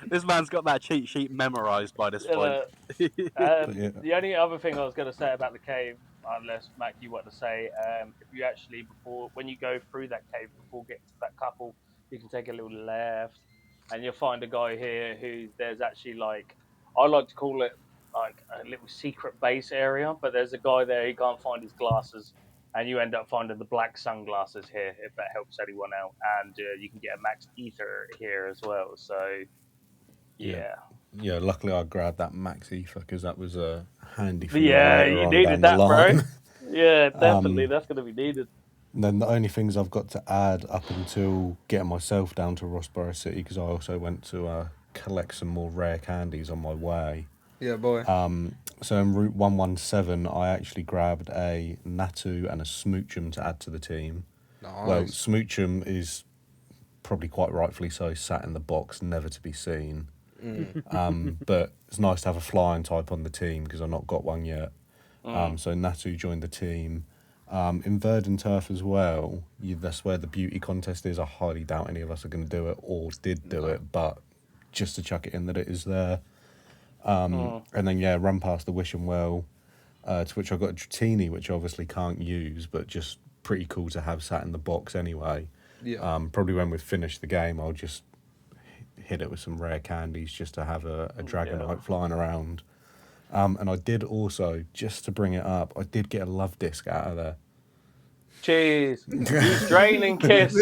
This man's got that cheat sheet memorized by this point. The only other thing I was going to say about the cave, unless Mac, you want to say, if you actually when you go through that cave before getting to that couple, you can take a little left, and you'll find a guy here who there's actually like, I like to call it like a little secret base area, but there's a guy there, he can't find his glasses, and you end up finding the black sunglasses here, if that helps anyone out, and you can get a max ether here as well. So yeah. Yeah, luckily I grabbed that max ether because that was handy for me Yeah, later you on needed down that, the line. bro. Yeah, definitely. That's going to be needed. And then the only things I've got to add up until getting myself down to Rustboro City, because I also went to collect some more rare candies on my way. Yeah, boy. So in Route 117, I actually grabbed a Natu and a Smoochum to add to the team. Nice. Well, Smoochum is probably quite rightfully so sat in the box, never to be seen. But it's nice to have a flying type on the team because I've not got one yet. So Natu joined the team. In Verdant Turf as well, that's where the beauty contest is. I highly doubt any of us are going to do it or did do it, but just to chuck it in that it is there. And then, run past the Wishing Well, to which I got a Dratini, which I obviously can't use, but just pretty cool to have sat in the box anyway. Yeah. Probably when we've finished the game, I'll just hit it with some rare candies just to have a Dragonite flying around. And I did also, just to bring it up, I did get a love disc out of there. Jeez. You draining kiss.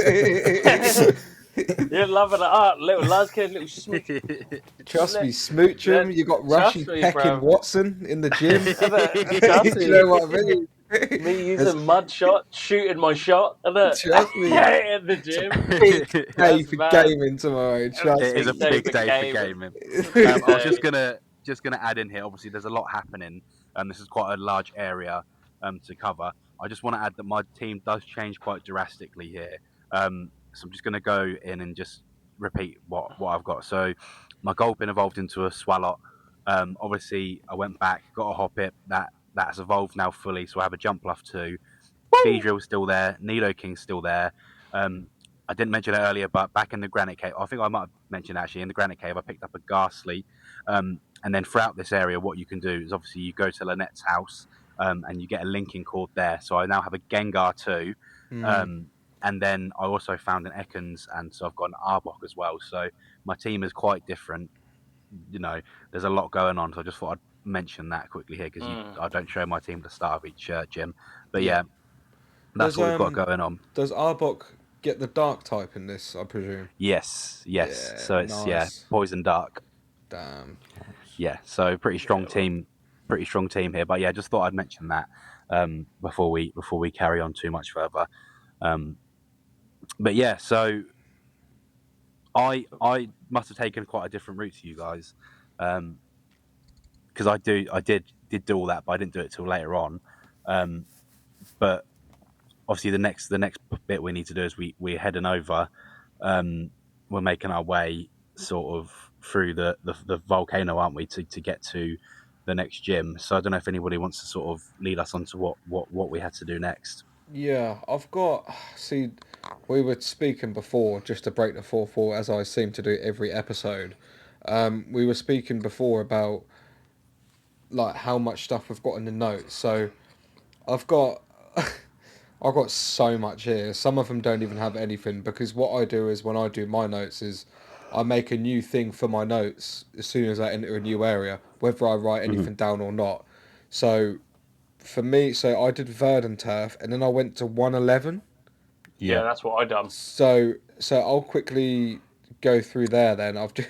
You're loving it up. Little Luzkid, little smooch. Trust me, smooch him. You got Rushy pecking Watson in the gym. Trust me. You know what I mean? Me using mud shot, shooting my shot. Trust me. In the gym. Big day for gaming tomorrow. Trust It me. is a big day for gaming. I was just gonna add in here. Obviously, there's a lot happening, and this is quite a large area to cover. I just want to add that my team does change quite drastically here. So I'm just gonna go in and just repeat what I've got. So my Gulpin evolved into a Swalot. Obviously, I went back, got a Hoppip that's evolved now fully. So I have a Jumpluff too. Beedrill's still there. Nidoking's still there. I didn't mention it earlier, but back in the Granite Cave, I think I might have mentioned actually in the Granite Cave, I picked up a Ghastly. And then throughout this area, what you can do is obviously you go to Lynette's house and you get a linking cord there. So I now have a Gengar too. And then I also found an Ekans, and so I've got an Arbok as well. So my team is quite different. There's a lot going on. So I just thought I'd mention that quickly here because I don't show my team at the start of each gym. But yeah, that's what we've got going on. Does Arbok get the dark type in this, I presume? Yes. Yeah, So it's nice. poison dark. Damn. Yeah, so pretty strong team here. But yeah, just thought I'd mention that before we carry on too much further. But yeah, so I must have taken quite a different route to you guys, because I did do all that, but I didn't do it till later on. But obviously the next bit we need to do is we're heading over. We're making our way sort of through the volcano, aren't we, to get to the next gym. So I don't know if anybody wants to sort of lead us on to what we had to do next. Yeah, I've got. See, we were speaking before, just to break the fourth wall, as I seem to do every episode. We were speaking before about like how much stuff we've got in the notes. So I've got, I've got so much here. Some of them don't even have anything because what I do is when I do my notes is I make a new thing for my notes as soon as I enter a new area, whether I write anything down or not. So for me, so I did Verdant Turf, and then I went to 111. Yeah, that's what I done. So I'll quickly go through there. Then I've just,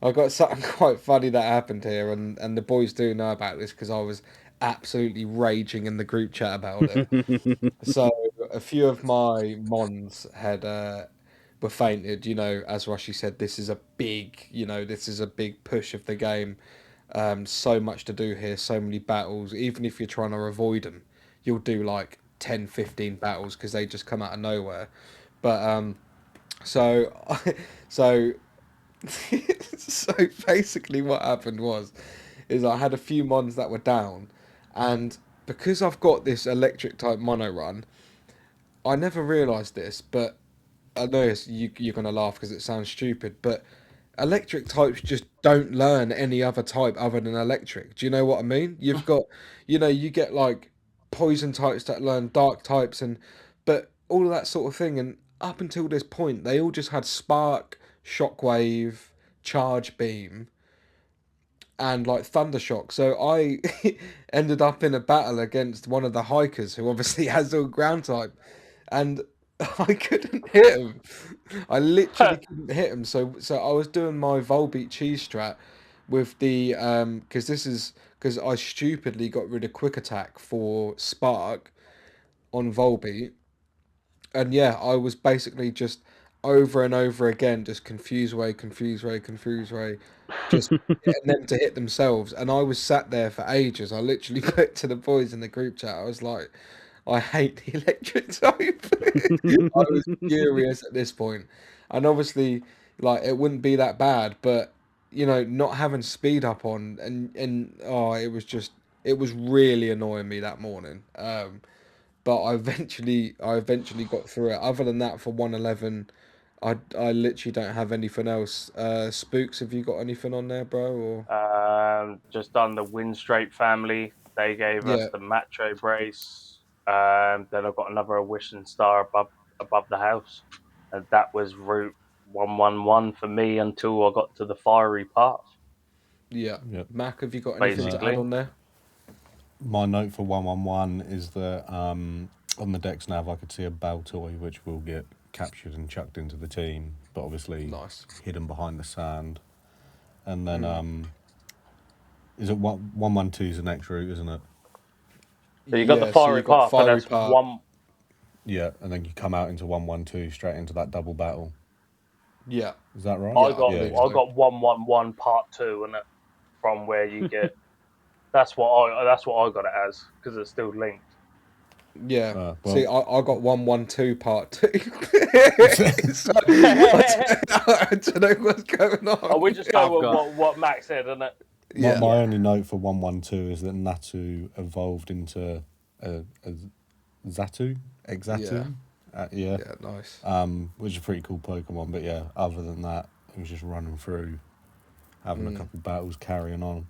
I've got something quite funny that happened here, and the boys do know about this because I was absolutely raging in the group chat about it. So a few of my mons had were fainted. You know, as Rushy said, this is a big, this is a big push of the game. So much to do here, so many battles. Even if you're trying to avoid them, you'll do like 10, 15 battles because they just come out of nowhere. But so so so basically, what happened was, is I had a few mons that were down, and because I've got this electric type mono run, I never realised this, but I know you're gonna laugh because it sounds stupid, but electric types just don't learn any other type other than electric. Do you know what I mean? You've got, you get like poison types that learn dark types, but all of that sort of thing. And up until this point, they all just had spark, shockwave, charge beam, and like thundershock. So I ended up in a battle against one of the hikers who obviously has all ground type, and I couldn't hit him. I literally couldn't hit him. So I was doing my Volbeat cheese strat with the because I stupidly got rid of quick attack for Spark on Volbeat, and yeah, I was basically just over and over again, just confuse ray, just getting them to hit themselves. And I was sat there for ages. I literally put to the boys in the group chat, I was like, I hate the electric type. I was furious at this point. And obviously, like, it wouldn't be that bad, but not having speed up on and oh, it was really annoying me that morning. But I eventually got through it. Other than that, for 111, I literally don't have anything else. Spooks, have you got anything on there, bro? Or Just done the Win Straight family. They gave yeah, us the Macho brace. Then I've got another wishing star above the house, and that was route 111 for me until I got to the fiery path. yeah. Yep. Mac, have you got anything to add Basically, on there? My note for 111 is that on the decks nav I could see a Baltoy which will get captured and chucked into the team, but obviously Nice. hidden behind the sand. And then is it 112 is the next route, isn't it? so you got the Yeah, so fiery you got path, but fiery that's part. one. Yeah, and then you come out into 112 straight into that double battle. Yeah, Is that right? I yeah, I got believe I so. got 111 part 2, and from where you get. That's what I got it as because it's still linked. Yeah. See, Well, I got 112 part two. So, I don't know what's going on. We just go with what Max said, isn't it? Yeah. my only note for 112 is that Natu evolved into a Xatu? Exatu? Yeah, nice. Which is a pretty cool Pokemon. But yeah, other than that, it was just running through, having a couple battles, carrying on.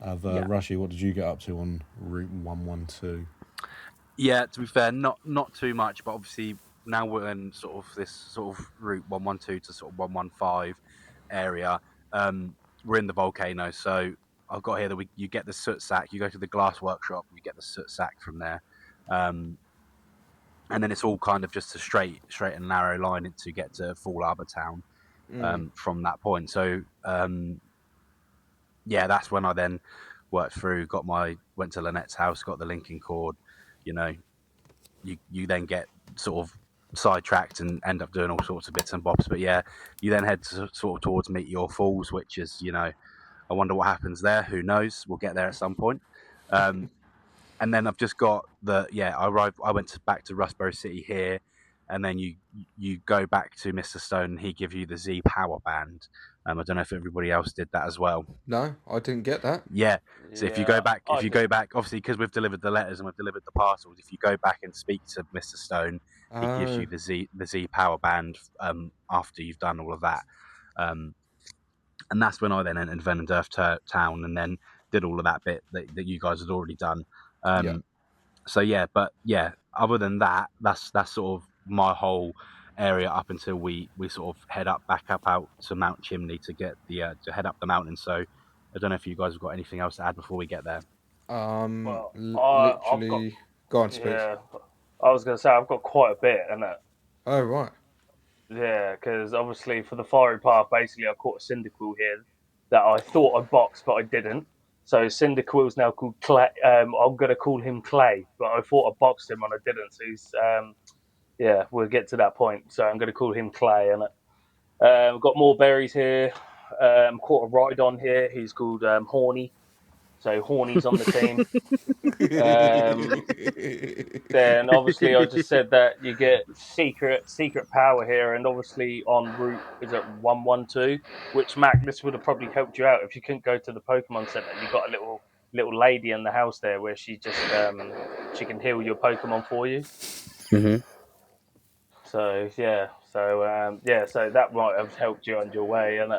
Rushy, what did you get up to on Route 112? Yeah, to be fair, not too much, but obviously now we're in sort of this sort of route 112 to sort of 115 area. We're in the volcano, so I've got here that you get the soot sack. You go to the glass workshop, you get the soot sack from there, and then it's all kind of just a straight and narrow line to get to Fall Arbor Town from that point. So yeah, that's when I then worked through, went to Lynette's house, got the linking cord, you know. You then get sort of sidetracked and end up doing all sorts of bits and bobs. But yeah, you then head sort of towards Meteor Falls, which is, I wonder what happens there. Who knows? We'll get there at some point. And then I've just got I went back to Rustboro City here, and then you go back to Mr. Stone, and he gives you the Z power band. I don't know if everybody else did that as well. No, I didn't get that. Yeah. So if you go back, obviously because we've delivered the letters and we've delivered the parcels, if you go back and speak to Mr. Stone, he gives you the Z power band after you've done all of that. And that's when I then entered Venendurf Town and then did all of that bit that you guys had already done. So yeah, but yeah, other than that, that's sort of my whole area up until we sort of head back up out to Mount Chimney to get to head up the mountain. So I don't know if you guys have got anything else to add before we get there. Well, I've got. Literally, go on, speak. Yeah, I was gonna say I've got quite a bit, and Oh right. yeah, because obviously for the fiery path, basically I caught a Cyndaquil here that I thought I boxed, but I didn't. So Cyndaquil's now called Clay. I'm gonna call him Clay, but I thought I boxed him and I didn't. So he's yeah, we'll get to that point. So I'm gonna call him Clay, and we've got more berries here. Caught a Rhydon here. He's called Horny. So Horny's on the team. Then obviously I just said that you get secret power here, and obviously on route is at 112, which Mac, this would have probably helped you out if you couldn't go to the Pokemon Center. You got a little lady in the house there where she just she can heal your Pokemon for you. Mm-hmm. So yeah, so that might have helped you on your way, and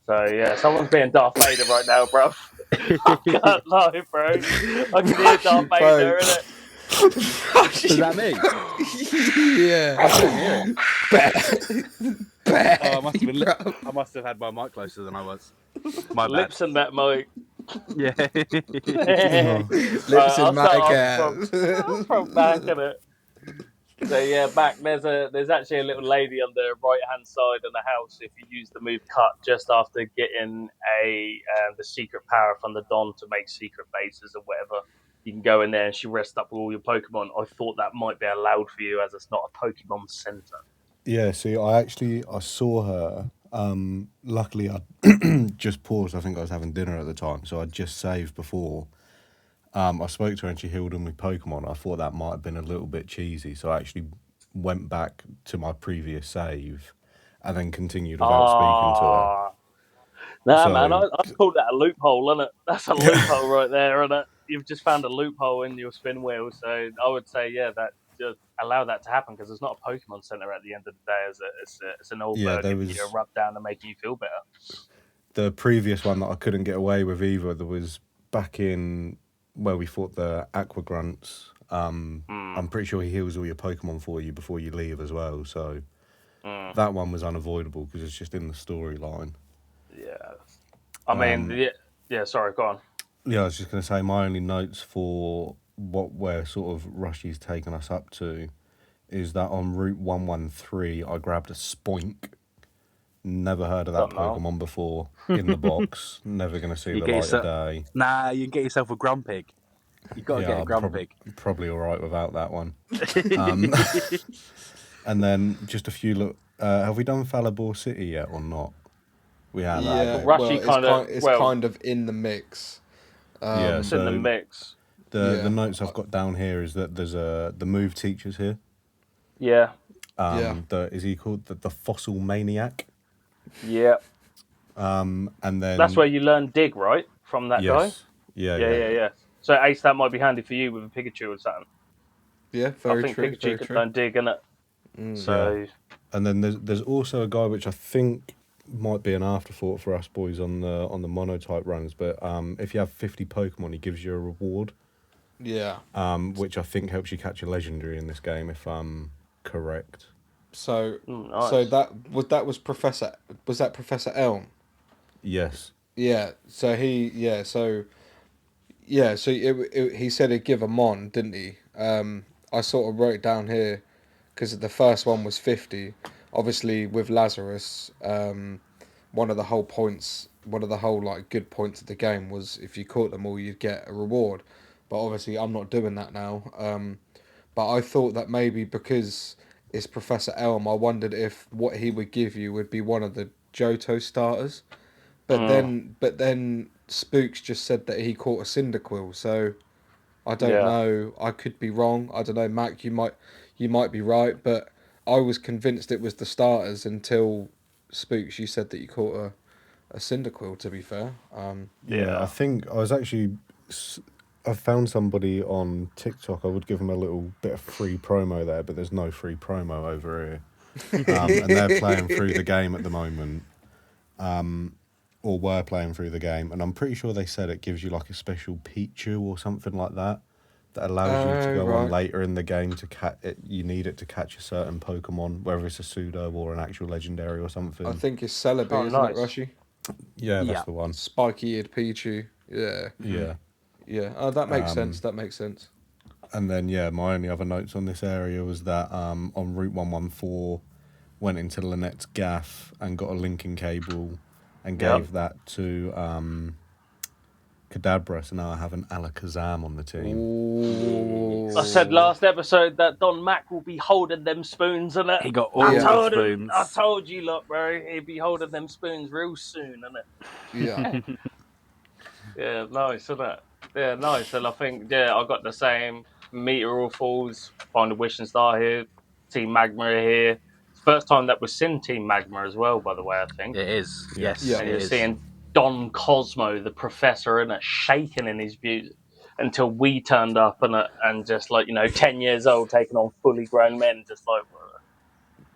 so yeah, someone's being Darth Vader right now, bro. I can't lie, bro. I can hear Darth Vader, innit? Is that me? Yeah. I couldn't hear it. I must have had my mic closer than I was. My lips in that mic. Yeah. Lips in my from back in it. So yeah, back there's actually a little lady on the right hand side of the house. If you use the move cut just after getting the secret power from the Don to make secret bases or whatever, you can go in there and she rests up with all your Pokemon. I thought that might be allowed for you as it's not a Pokemon Center. Yeah, see, I saw her. Luckily, I just paused. I think I was having dinner at the time, so I just saved before. I spoke to her and she healed them with Pokemon. I thought that might have been a little bit cheesy, so I actually went back to my previous save and then continued without speaking to her. Nah, man, I call that a loophole, isn't it? That's a loophole right there, isn't it? You've just found a loophole in your spin wheel, so I would say, yeah, that just allow that to happen because it's not a Pokemon Center at the end of the day. It's an old bird giving you a rub down and making you feel better. The previous one that I couldn't get away with either, there was back in where we fought the Aqua Grunts. I'm pretty sure he heals all your Pokemon for you before you leave as well, so that one was unavoidable because it's just in the storyline. Yeah. I mean, yeah, sorry, go on. Yeah, I was just going to say my only notes for where sort of Rushy's taken us up to is that on Route 113 I grabbed a Spoink. Never heard of that Pokemon before in the box. Never going to see the light of day. Nah, you can get yourself a Grumpig. You've got to get a Grumpig. Probably all right without that one. And then just a few look. Have we done Falabor City yet or not? We have. Yeah, it's kind of in the mix. It's in the mix. The notes I've got down here is that there's the move teachers here. Yeah. Is he called the Fossil Maniac? Yeah. And then that's where you learn Dig, right? From that guy. Yeah. So Ace, that might be handy for you with a Pikachu or something. Yeah, very true. I think Pikachu could learn Dig, innit? So. And then there's also a guy which I think might be an afterthought for us boys on the monotype runs, but if you have 50 Pokemon, he gives you a reward. Yeah. Which I think helps you catch a legendary in this game, if I'm correct. So, nice. So that was Professor Elm? Yes. Yeah. So he said he'd give a mon, didn't he? I sort of wrote it down here because the first one was 50. Obviously, with Lazarus, one of the whole good points of the game was if you caught them all, you'd get a reward. But obviously, I'm not doing that now. But I thought that maybe because it's Professor Elm, I wondered if what he would give you would be one of the Johto starters. But then Spooks just said that he caught a Cyndaquil, so I don't know. I could be wrong. I don't know, Mac. You might be right, but I was convinced it was the starters until Spooks. You said that you caught a Cyndaquil. To be fair, yeah, I think I was actually. I found somebody on TikTok. I would give them a little bit of free promo there, but there's no free promo over here, and they're playing through the game at the moment. Or were playing through the game, and I'm pretty sure they said it gives you like a special Pichu or something like that allows you to go on later in the game to catch it. You need it to catch a certain Pokemon, whether it's a pseudo or an actual legendary or something. I think it's Celebi, isn't it, Rushy? Yeah, that's the one. Spiky-eared Pichu. Yeah. Yeah. Oh, that makes sense. That makes sense. And then my only other notes on this area was that on Route 114 went into Lynette's gaff and got a linking cable and gave that to Kadabra, so now I have an Alakazam on the team. Ooh. I said last episode that Don Mac will be holding them spoons, and he got all the spoons. I told you, look, bro, he'd be holding them spoons real soon, innit? Yeah. Yeah, nice, isn't it? Yeah, nice. And I think, I got the same. Meteor Falls, find a wishing star here. Team Magma are here. First time that we've seen Team Magma as well, by the way, I think. It is, yes. Yeah. And you're seeing Don Cosmo, the professor, in it, shaking in his views until we turned up and just 10 years old, taking on fully grown men, just like,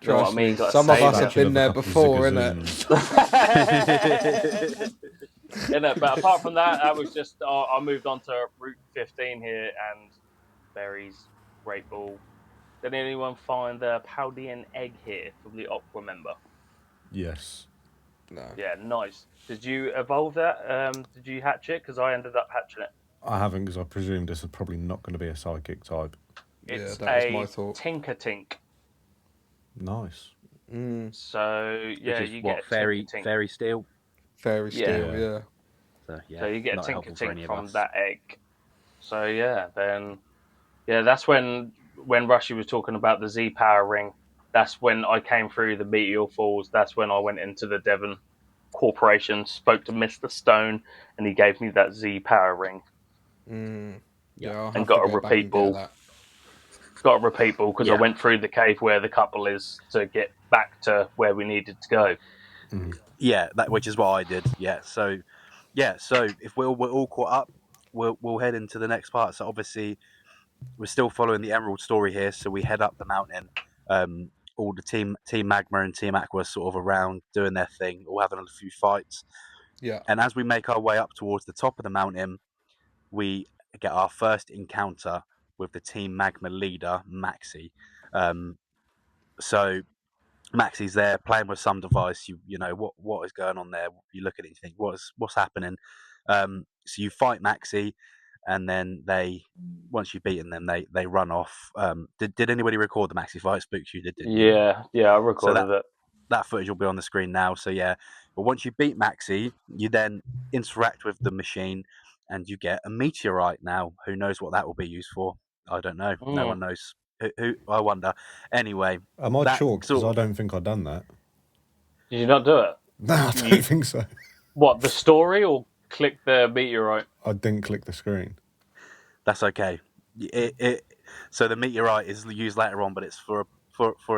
you know what I mean? Some of us have been there before, innit? But apart from that, I was just I moved on to Route 15 here, and berries, great ball. Did anyone find the Paldean egg here from the Opera member? Yes. No. Yeah, nice. Did you evolve that? Did you hatch it? Because I ended up hatching it. I haven't, because I presume this is probably not going to be a psychic type. It's that was my thought. Tinkertink. Nice. So yeah, you get fairy steel. Fairy steel, yeah. So you get a Tinkertink from that egg. So that's when Rushy was talking about the Z Power ring. That's when I came through the Meteor Falls. That's when I went into the Devon Corporation, spoke to Mr. Stone, and he gave me that Z Power ring. Yeah, and got a repeat ball. Got a repeat ball because I went through the cave where the couple is to get back to where we needed to go. Yeah, which is what I did. Yeah, so if we're all caught up, we'll head into the next part. So obviously, we're still following the Emerald story here. So we head up the mountain. All the team Magma and Team Aqua sort of around doing their thing, all having a few fights. Yeah. And as we make our way up towards the top of the mountain, we get our first encounter with the Team Magma leader, Maxi. So Maxi's there playing with some device. You know what is going on there. You look at it and you think, what's happening? So you fight Maxi, and then once you've beaten them, they run off. Did anybody record the Maxi fight? Spooks, you did, didn't you? Yeah, I recorded it. That footage will be on the screen now. So yeah, but once you beat Maxi, you then interact with the machine, and you get a meteorite. Now, who knows what that will be used for? I don't know. No one knows. Who I wonder. Anyway, am I chalked? Because I don't think I've done that. Did you not do it? No, I don't think so. What, the story or click the meteorite? I didn't click the screen. That's okay. So the meteorite is used later on, but it's for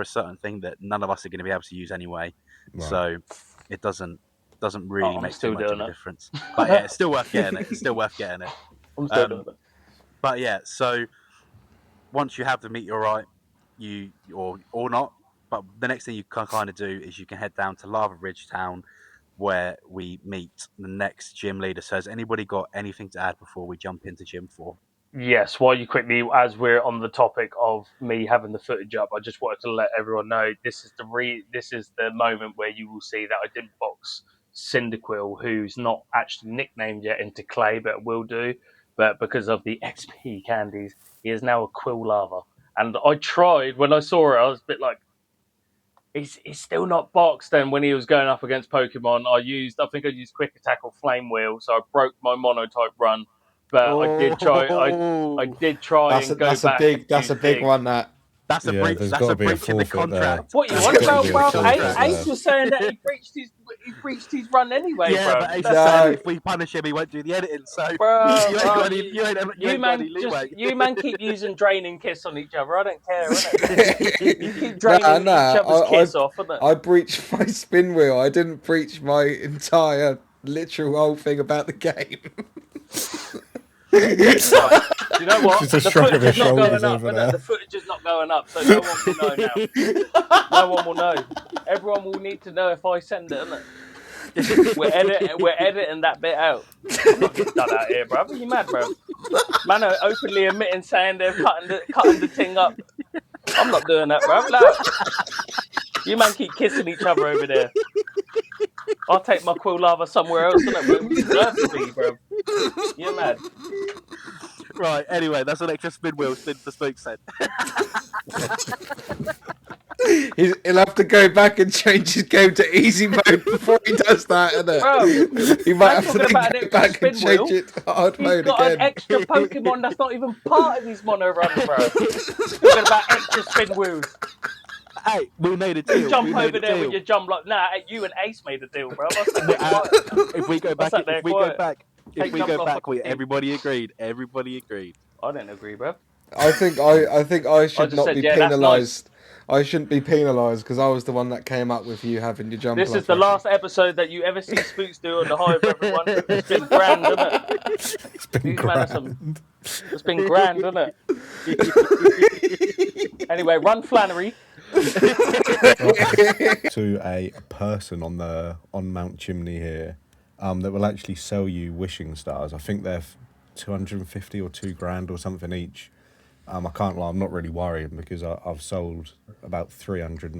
a certain thing that none of us are going to be able to use anyway. Right. So it doesn't really make too much of a difference. But yeah, it's still worth getting it. It's still worth getting it. I'm still doing it. But yeah, so once you have the meteorite, or not, but the next thing you can kind of do is you can head down to Lava Ridge Town, where we meet the next gym leader. So has anybody got anything to add before we jump into Gym 4? Yes, while you quickly, as we're on the topic of me having the footage up, I just wanted to let everyone know this is the moment where you will see that I didn't box Cyndaquil, who's not actually nicknamed yet into Clay, but will do. But because of the XP candies, he is now a Quill Lava. And I tried, when I saw it, I was a bit like, he's still not boxed. And when he was going up against Pokemon, I think I used Quick Attack or Flame Wheel, so I broke my Monotype run. But I did try. I did try and go back. That's a big one. That. That's a breach. That's a breach of the contract. What you want about, bro? Ace was saying that he breached his run anyway, yeah, bro. But Ace said if we punish him, he won't do the editing. So bro, you ain't got any leeway. You man keep using draining kiss on each other. I don't care, innit? You keep draining each other's kiss off, innit? I breached my spin wheel. I didn't breach my entire literal whole thing about the game. Right. Do you know what? The footage is not going up. The footage is not going up, so no one will know now. No one will know. Everyone will need to know if I send it, innit? We're editing that bit out. I'm not getting done out here, bro. Are you mad, bro? Man are openly admitting saying they're cutting the thing up. I'm not doing that, bro. Like, you man keep kissing each other over there. I'll take my quill lava somewhere else, innit? Where we deserve to be, bro. You're mad. Right, anyway, that's an extra spin wheel spin for Spooks then. He'll have to go back and change his game to easy mode before he does that, innit? Bro, he might have to then go back and change it to hard mode again. He's got an extra Pokemon that's not even part of his mono run, bro. Talking about extra spin wheels. Hey, we made a deal. You jump over there with your jump like, nah, you and Ace made a deal, bro. If we go back, everybody agreed. Everybody agreed. I didn't agree, bro. I think I should not be penalised. I shouldn't be penalised because I was the one that came up with you having your jump. This is the last episode that you ever see Spooks do on the Hive, everyone. It's been grand, isn't it? It's been grand. It's been grand, isn't it? Anyway, run Flannery. To a person on Mount Chimney here that will actually sell you wishing stars. I think they're 250 or $2,000 or something each. I can't lie, I'm not really worried because I've sold about 300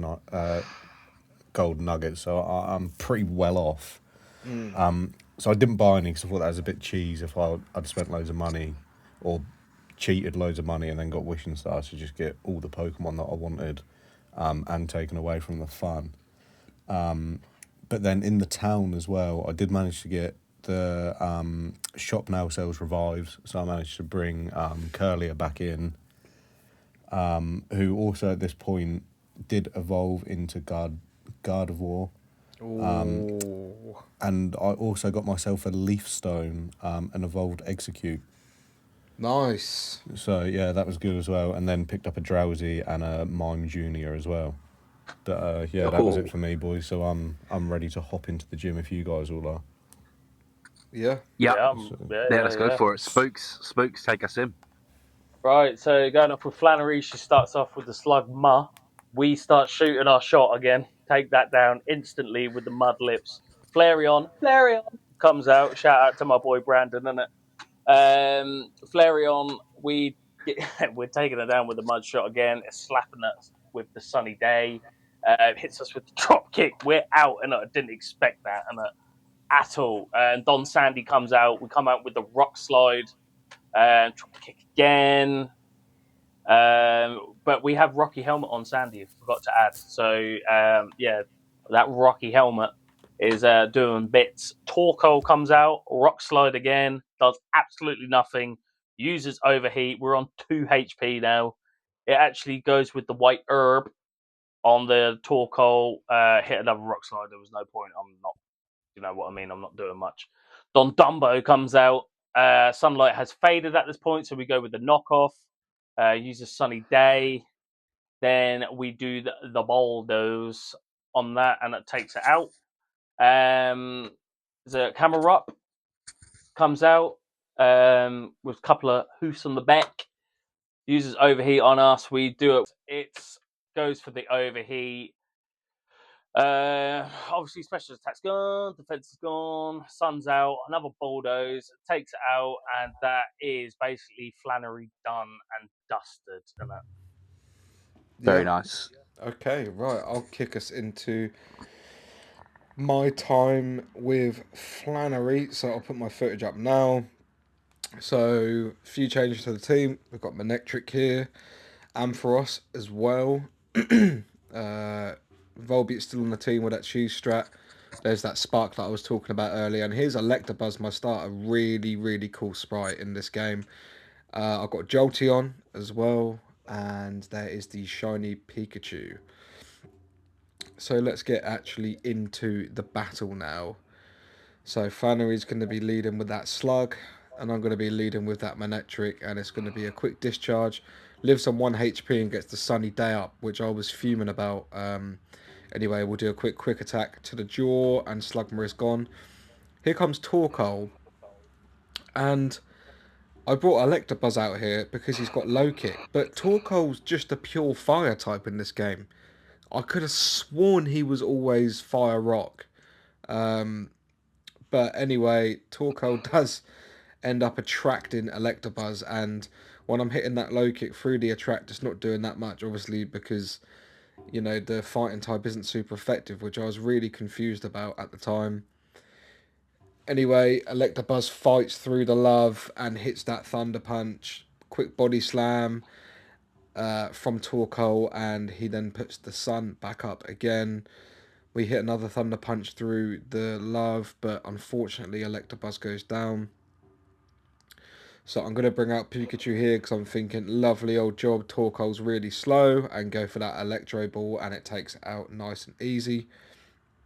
gold nuggets, so I'm pretty well off. So I didn't buy any because I thought that was a bit cheese if I'd spent loads of money or cheated loads of money and then got wishing stars to just get all the Pokemon that I wanted and taken away from the fun. But then in the town as well, I did manage to get the shop now sells revives, so I managed to bring Curlier back in, who also at this point did evolve into God of War. And I also got myself a Leaf Stone and evolved Execute. Nice. So yeah, that was good as well. And then picked up a Drowsy and a Mime Junior as well. But that was it for me, boys. So I'm ready to hop into the gym if you guys all are. Yeah. Let's go for it. Spooks, take us in. Right, so going off with Flannery, she starts off with the slug Ma. We start shooting our shot again. Take that down instantly with the mud lips. Flareon comes out. Shout out to my boy Brandon, innit? Flareon, we're taking it down with the mud shot again. It's slapping us with the sunny day. Hits us with the drop kick. We're out, and I didn't expect that, at all. And Don Sandy comes out. We come out with the rock slide. Drop kick again. But we have Rocky Helmet on Sandy, I forgot to add. So, that Rocky Helmet is doing bits. Torkoal comes out, rock slide again, does absolutely nothing, uses overheat. We're on 2 HP now. It actually goes with the white herb on the Torkoal, hit another rock slide. There was no point. I'm not, you know what I mean? I'm not doing much. Don Dumbo comes out. Sunlight has faded at this point, so we go with the knockoff. Use a sunny day. Then we do the bulldoze on that, and it takes it out. The Camerupt comes out with a couple of hoofs on the back. Uses overheat on us. We do it. It goes for the overheat. Obviously, special attack's gone, defense is gone, sun's out, another bulldoze, takes it out, and that is basically Flannery done and dusted, isn't it? Very nice. Okay, right. I'll kick us into my time with Flannery. So I'll put my footage up now. So a few changes to the team. We've got Manectric here, Ampharos as well. Volbeat's still on the team with that shoe strat. There's that spark that I was talking about earlier. And here's Electabuzz, my starter. Really, really cool sprite in this game. I've got Jolteon as well. and there is the shiny Pikachu. So let's get actually into the battle now. So Flannery's going to be leading with that slug, and I'm going to be leading with that Manectric, and it's going to be a quick discharge. Lives on 1 HP and gets the sunny day up, which I was fuming about. Anyway, we'll do a quick attack to the jaw, and Slugma is gone. Here comes Torkoal, and I brought Electabuzz out here because he's got low kick, but Torkoal's just a pure fire type in this game. I could have sworn he was always fire rock. But anyway, Torkoal does end up attracting Electabuzz, and when I'm hitting that low kick through the attract, it's not doing that much, obviously, because, you know, the fighting type isn't super effective, which I was really confused about at the time. Anyway, Electabuzz fights through the love and hits that Thunder Punch. Quick body slam from Torkoal, and he then puts the sun back up again. We hit another Thunder Punch through the love, but unfortunately Electabuzz goes down. So I'm going to bring out Pikachu here because I'm thinking, lovely old job, Torkoal's really slow, and go for that Electro Ball, and it takes it out nice and easy.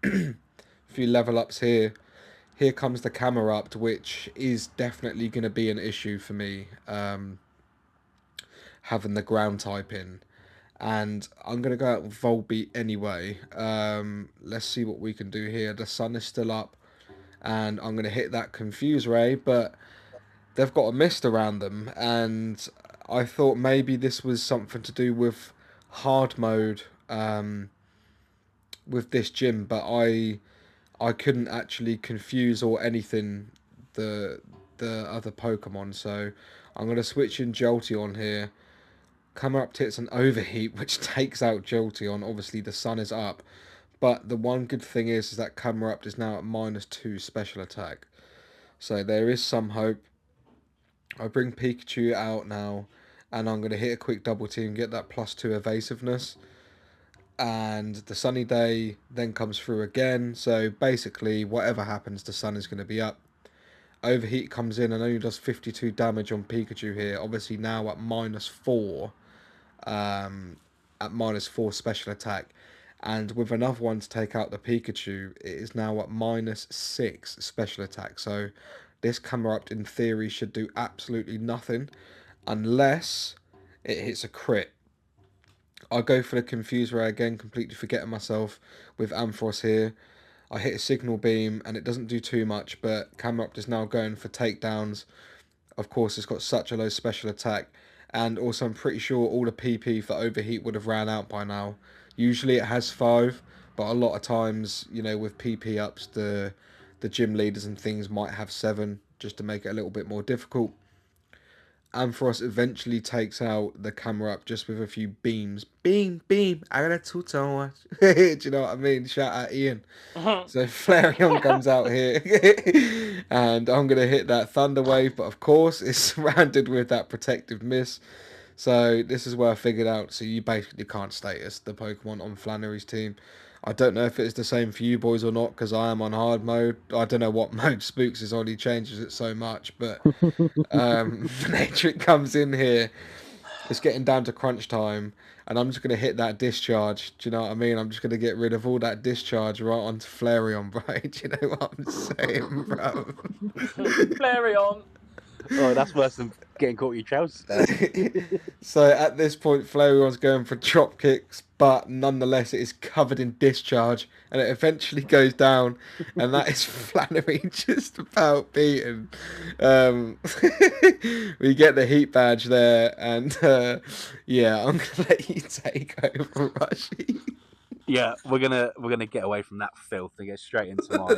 A few level ups here. Here comes the Camerupt, which is definitely going to be an issue for me, having the ground type in. And I'm going to go out with Volbeat anyway. Let's see what we can do here. The sun is still up, and I'm going to hit that Confuse Ray, but they've got a mist around them, and I thought maybe this was something to do with hard mode with this gym, but I couldn't actually confuse or anything the other Pokemon, so I'm going to switch in Jolteon here. Camerupt hits an Overheat, which takes out Jolteon. Obviously, the sun is up, but the one good thing is that Camerupt is now at -2 special attack, so there is some hope. I bring Pikachu out now, and I'm going to hit a quick double team, get that +2 evasiveness. And the sunny day then comes through again. So basically, whatever happens, the sun is going to be up. Overheat comes in and only does 52 damage on Pikachu here. Obviously now at -4, at -4 special attack. And with another one to take out the Pikachu, it is now at -6 special attack. So this Camerupt in theory should do absolutely nothing unless it hits a crit. I'll go for the Confuse Ray again, completely forgetting myself with Ampharos here. I hit a Signal Beam and it doesn't do too much, but Camerupt is now going for takedowns. Of course, it's got such a low special attack, and also I'm pretty sure all the PP for Overheat would have ran out by now. Usually it has 5, but a lot of times, you know, with PP ups, the gym leaders and things might have 7, just to make it a little bit more difficult. Ampharos eventually takes out the Camerupt just with a few beams. Beam, I got a two-tone. Do you know what I mean? Shout out Ian. So Flareon comes out here, and I'm going to hit that Thunder Wave, but of course it's surrounded with that protective miss. So this is where I figured out, so you basically can't status the Pokemon on Flannery's team. I don't know if it's the same for you boys or not, because I am on hard mode. I don't know what mode Spooks is on, he changes it so much, but Natric comes in here. It's getting down to crunch time, and I'm just going to hit that discharge. Do you know what I mean? I'm just going to get rid of all that discharge right onto Flareon, bro. Do you know what I'm saying, bro? Flareon. Oh, that's worse than getting caught in your trousers there. So at this point, Flareon's going for drop kicks, but nonetheless, it is covered in discharge, and it eventually goes down, and that is Flannery just about beaten. We get the heat badge there, and yeah, I'm gonna let you take over, Rushy. Yeah, we're gonna get away from that filth and get straight into my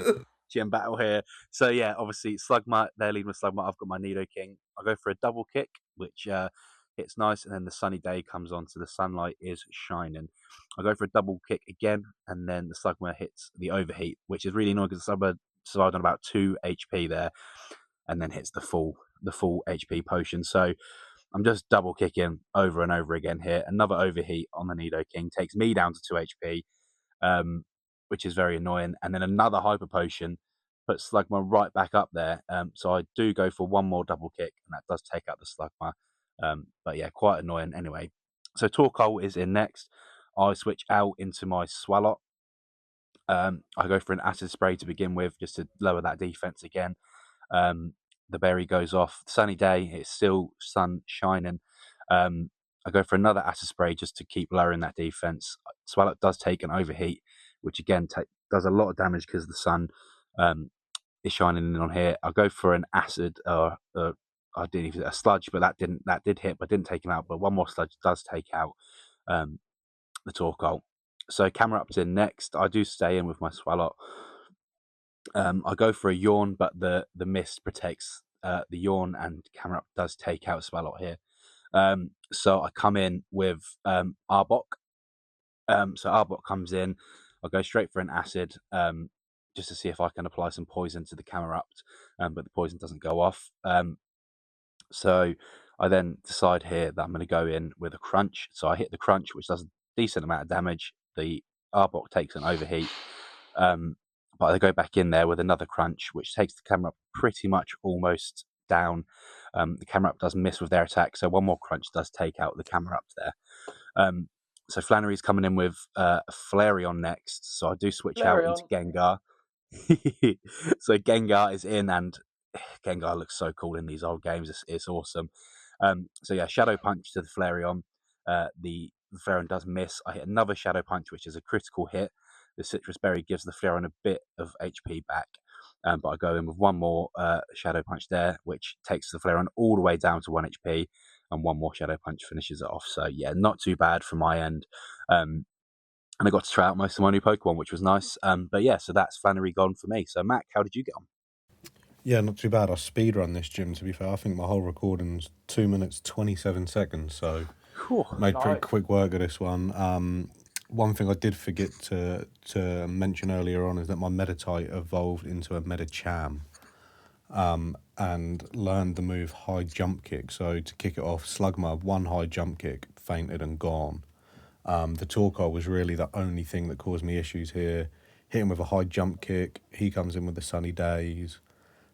gym battle here. So yeah, obviously Slugma, they're leading with Slugma. I've got my Nidoking. I go for a double kick, which hits nice, and then the sunny day comes on, so the sunlight is shining. I go for a double kick again, and then the Slugma hits the overheat, which is really annoying because the Slugma survived on about 2 HP there, and then hits the full HP potion. So I'm just double kicking over and over again here. Another overheat on the Nidoking takes me down to 2 HP, which is very annoying. And then another hyper potion puts Slugma right back up there. So I do go for one more double kick, and that does take out the Slugma. But yeah, quite annoying. Anyway, So Torkoal is in next. I switch out into my Swalot. I go for an acid spray to begin with, just to lower that defense again. The berry goes off. Sunny day, it's still sun shining. I go for another acid spray just to keep lowering that defense. Swalot does take an overheat, which again does a lot of damage because the sun is shining in on here. I go for an acid, I didn't even a sludge, but that did hit, but didn't take him out. But one more sludge does take out the Torkoal. So Camerupt's in next. I do stay in with my Swalot. I go for a Yawn, but the mist protects the Yawn, and Camerupt does take out Swalot here. So I come in with Arbok. So Arbok comes in. I'll go straight for an acid just to see if I can apply some poison to the Camerupt, but the poison doesn't go off. So I then decide here that I'm going to go in with a crunch. So I hit the crunch, which does a decent amount of damage. The Arbok takes an overheat. But I go back in there with another crunch, which takes the Camerupt pretty much almost down. The Camerupt does miss with their attack, so one more crunch does take out the Camerupt there. So Flannery's coming in with a Flareon next, so I do switch out into Gengar. So Gengar is in, and Gengar looks so cool in these old games. It's awesome. So yeah, Shadow Punch to the Flareon. The Flareon does miss. I hit another Shadow Punch, which is a critical hit. The Citrus Berry gives the Flareon a bit of HP back, but I go in with one more Shadow Punch there, which takes the Flareon all the way down to 1 HP, and one more Shadow Punch finishes it off. So yeah, not too bad from my end. And I got to try out most of my new Pokemon, which was nice. But yeah, so that's Flannery gone for me. So Mac, how did you get on? Yeah, not too bad. I speedrun this gym, to be fair. I think my whole recording's 2 minutes, 27 seconds, so made pretty quick work of this one. One thing I did forget to mention earlier on is that my Meditite evolved into a Medicham and learned the move High Jump Kick. So to kick it off, Slugma, one High Jump Kick, fainted and gone. The Torkoal was really the only thing that caused me issues here. Hit him with a High Jump Kick. He comes in with the Sunny Days.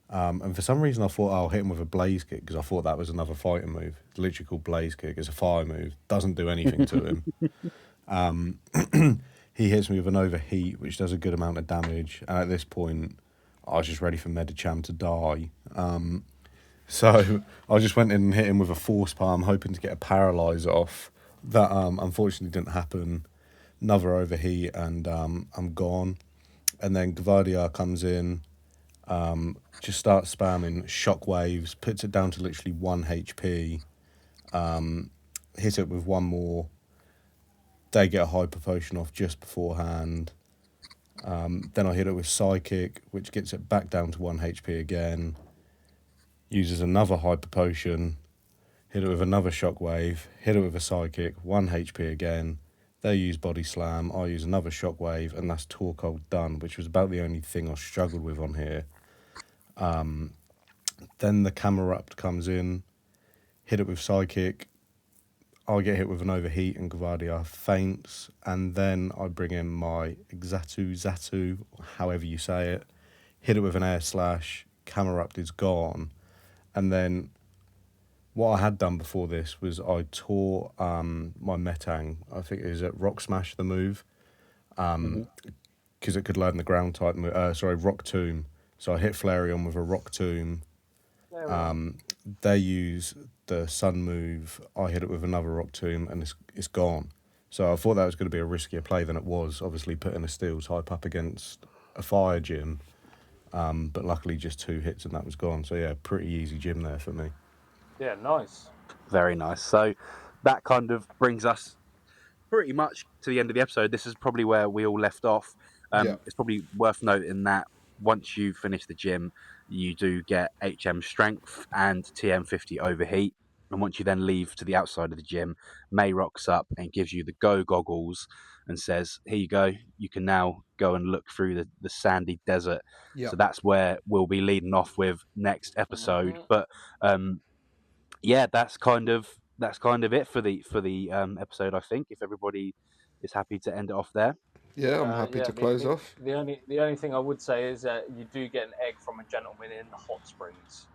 And for some reason I thought I'll hit him with a Blaze Kick because I thought that was another fighting move. It's literally called Blaze Kick. It's a fire move. Doesn't do anything to him. He hits me with an Overheat, which does a good amount of damage. And at this point, I was just ready for Medicham to die. So I just went in and hit him with a Force Palm, hoping to get a Paralyze off. That unfortunately didn't happen. Another Overheat, and I'm gone. And then Gvardia comes in, just starts spamming Shockwaves, puts it down to literally 1 HP, hit it with one more. They get a Hyper Potion off just beforehand. Then I hit it with Psychic, which gets it back down to 1 HP again. Uses another Hyper Potion, hit it with another Shockwave, hit it with a Psychic, 1 HP again. They use Body Slam, I use another Shockwave, and that's Torkoal done, which was about the only thing I struggled with on here. Then the Camerupt comes in, hit it with Psychic, I get hit with an Overheat and Gvardia faints, and then I bring in my Zatu, however you say it, hit it with an Air Slash, Camerupt is gone, and then what I had done before this was I tore my Metang, I think it was at Rock Smash the move, because it could learn the ground type move, Rock Tomb, so I hit Flareon with a Rock Tomb. They use the Sun move, I hit it with another Rock Tomb, and it's gone. So I thought that was going to be a riskier play than it was, obviously putting a Steel type up against a Fire gym, but luckily just 2 hits and that was gone. So yeah, pretty easy gym there for me. Yeah, nice. Very nice. So that kind of brings us pretty much to the end of the episode. This is probably where we all left off. It's probably worth noting that once you finish the gym, you do get HM Strength and TM50 Overheat. And once you then leave to the outside of the gym, May rocks up and gives you the Go goggles and says, here you go. You can now go and look through the sandy desert. So that's where we'll be leading off with next episode. But yeah, that's kind of it for the episode, I think, if everybody is happy to end it off there. Yeah, I'm happy to close off. The only thing I would say is that you do get an egg from a gentleman in the hot springs.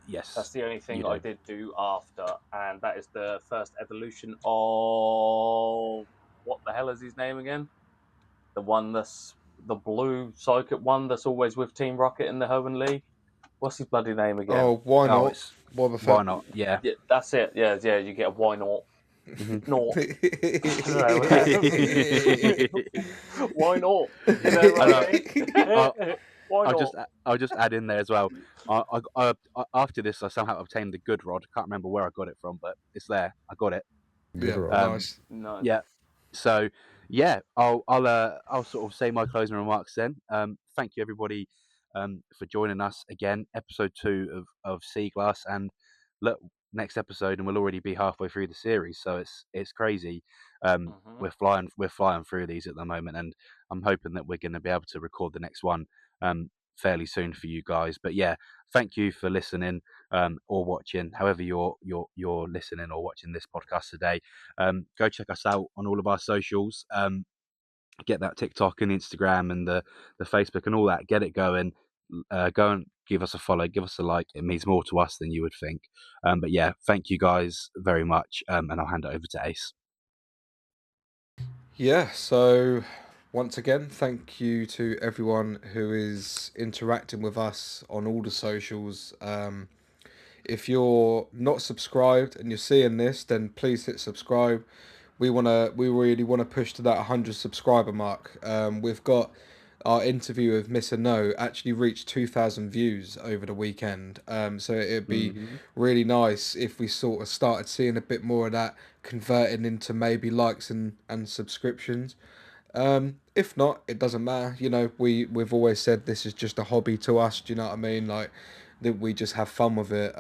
Yes. That's the only thing I did do after, and that is the first evolution of what the hell is his name again? The one that's the blue psychic one that's always with Team Rocket in the Hoenn League. What's his bloody name again? Oh, why not? Why not? Yeah. Yeah, that's it. Yeah, you get a why not? Not. Why not? You know what I mean? Why not? I'll just add in there as well. After this, I somehow obtained the good rod. I can't remember where I got it from, but it's there. I got it. Yeah, nice. Yeah. So yeah, I'll sort of say my closing remarks then. Thank you everybody for joining us again, episode 2 of Seaglass, and look, next episode, and we'll already be halfway through the series, so it's crazy. We're flying through these at the moment, and I'm hoping that we're going to be able to record the next one fairly soon for you guys. But yeah, thank you for listening or watching, however you're listening or watching this podcast today. Go check us out on all of our socials. Get that TikTok and Instagram and the Facebook and all that. Get it going. Go and give us a follow, give us a like. It means more to us than you would think. But yeah, thank you guys very much. And I'll hand it over to Ace. Yeah, so once again, thank you to everyone who is interacting with us on all the socials. If you're not subscribed and you're seeing this, then please hit subscribe. We really wanna push to that 100 subscriber mark. We've got our interview with Miss No actually reached 2,000 views over the weekend. So it'd be really nice if we sort of started seeing a bit more of that converting into maybe likes and subscriptions. If not, it doesn't matter. You know, we've always said this is just a hobby to us. Do you know what I mean? Like that we just have fun with it.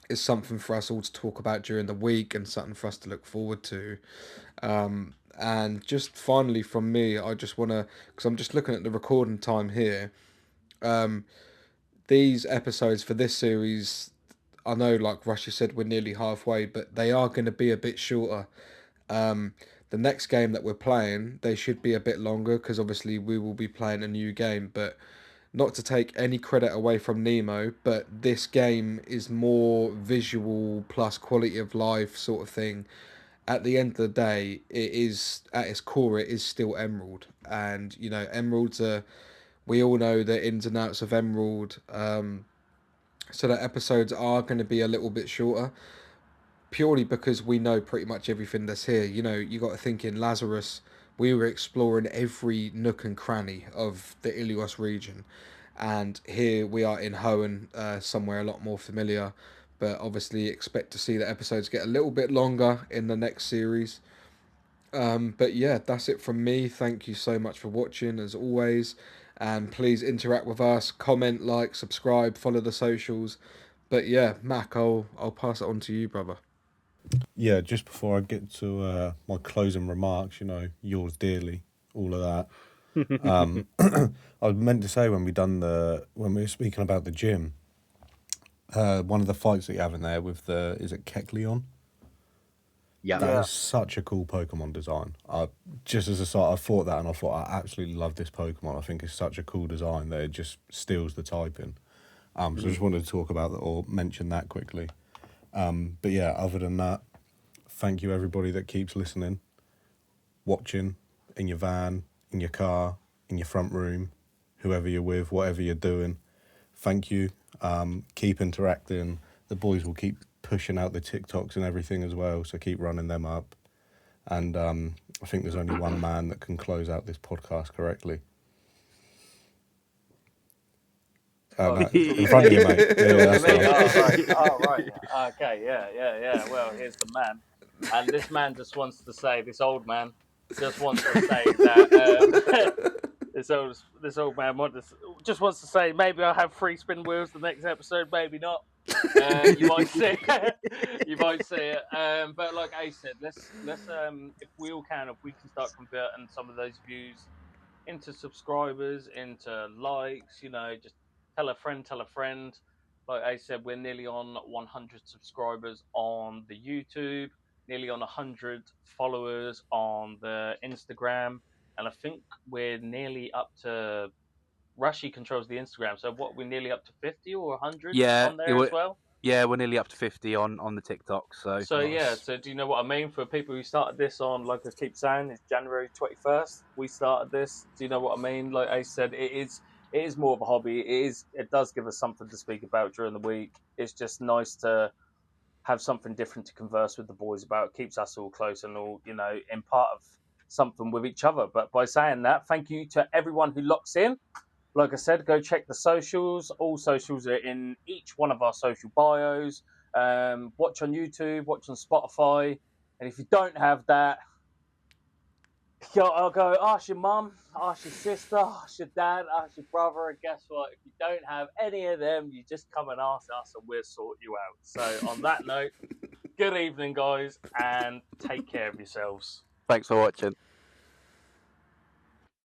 It's something for us all to talk about during the week and something for us to look forward to. And just finally from me, I just want to, because I'm just looking at the recording time here. These episodes for this series, I know, like Russia said, we're nearly halfway, but they are going to be a bit shorter. The next game that we're playing, they should be a bit longer because obviously we will be playing a new game. But not to take any credit away from Nemo, but this game is more visual plus quality of life sort of thing. At the end of the day, it is at its core, it is still Emerald, and you know, Emeralds are. We all know the ins and outs of Emerald, so the episodes are going to be a little bit shorter purely because we know pretty much everything that's here. You know, you got to think in Lazarus, we were exploring every nook and cranny of the Ilios region, and here we are in Hoenn, somewhere a lot more familiar. But obviously, expect to see the episodes get a little bit longer in the next series. But yeah, that's it from me. Thank you so much for watching, as always, and please interact with us, comment, like, subscribe, follow the socials. But yeah, Mac, I'll pass it on to you, brother. Yeah, just before I get to my closing remarks, you know, yours dearly, all of that. I meant to say when we were speaking about the gym, one of the fights that you have in there with is it Kecleon? Yeah. That is such a cool Pokemon design. Just as a side, I thought that, and I thought I absolutely love this Pokemon. I think it's such a cool design that it just steals the typing. So I just wanted to talk about that or mention that quickly. But yeah, other than that, thank you everybody that keeps listening, watching, in your van, in your car, in your front room, whoever you're with, whatever you're doing. Thank you. Keep interacting. The boys will keep pushing out the TikToks and everything as well, so keep running them up. And I think there's only one man that can close out this podcast correctly. No, in front of you, mate. Yeah, Right. Okay, yeah. Well, here's the man. And this man just wants to say, this old man just wants to say that this old man just wants to say maybe I'll have 3 spin wheels the next episode, maybe not. You might see you might see it. But like Ace said, let's if we all can, if we can start converting some of those views into subscribers, into likes, you know, just tell a friend. Like I said, we're nearly on 100 subscribers on the YouTube, nearly on 100 followers on the Instagram, and I think we're nearly up to Rashi controls the Instagram. So what? We're nearly up to 50 or 100 Yeah, on there as well. Yeah, we're nearly up to 50 on the TikTok. So nice. Yeah. So do you know what I mean? For people who started this on, like I keep saying, it's January 21st. We started this. Do you know what I mean? Like I said, it is more of a hobby. It does give us something to speak about during the week. It's just nice to have something different to converse with the boys about. It keeps us all close and all, in part of something with each other. But by saying that, thank you to everyone who locks in. Like I said, go check the socials. All socials are in each one of our social bios. Watch on YouTube, watch on Spotify. And if you don't have that, I'll go ask your mum, ask your sister, ask your dad, ask your brother. And guess what? If you don't have any of them, you just come and ask us and we'll sort you out. So on that note, good evening, guys, and take care of yourselves. Thanks for watching.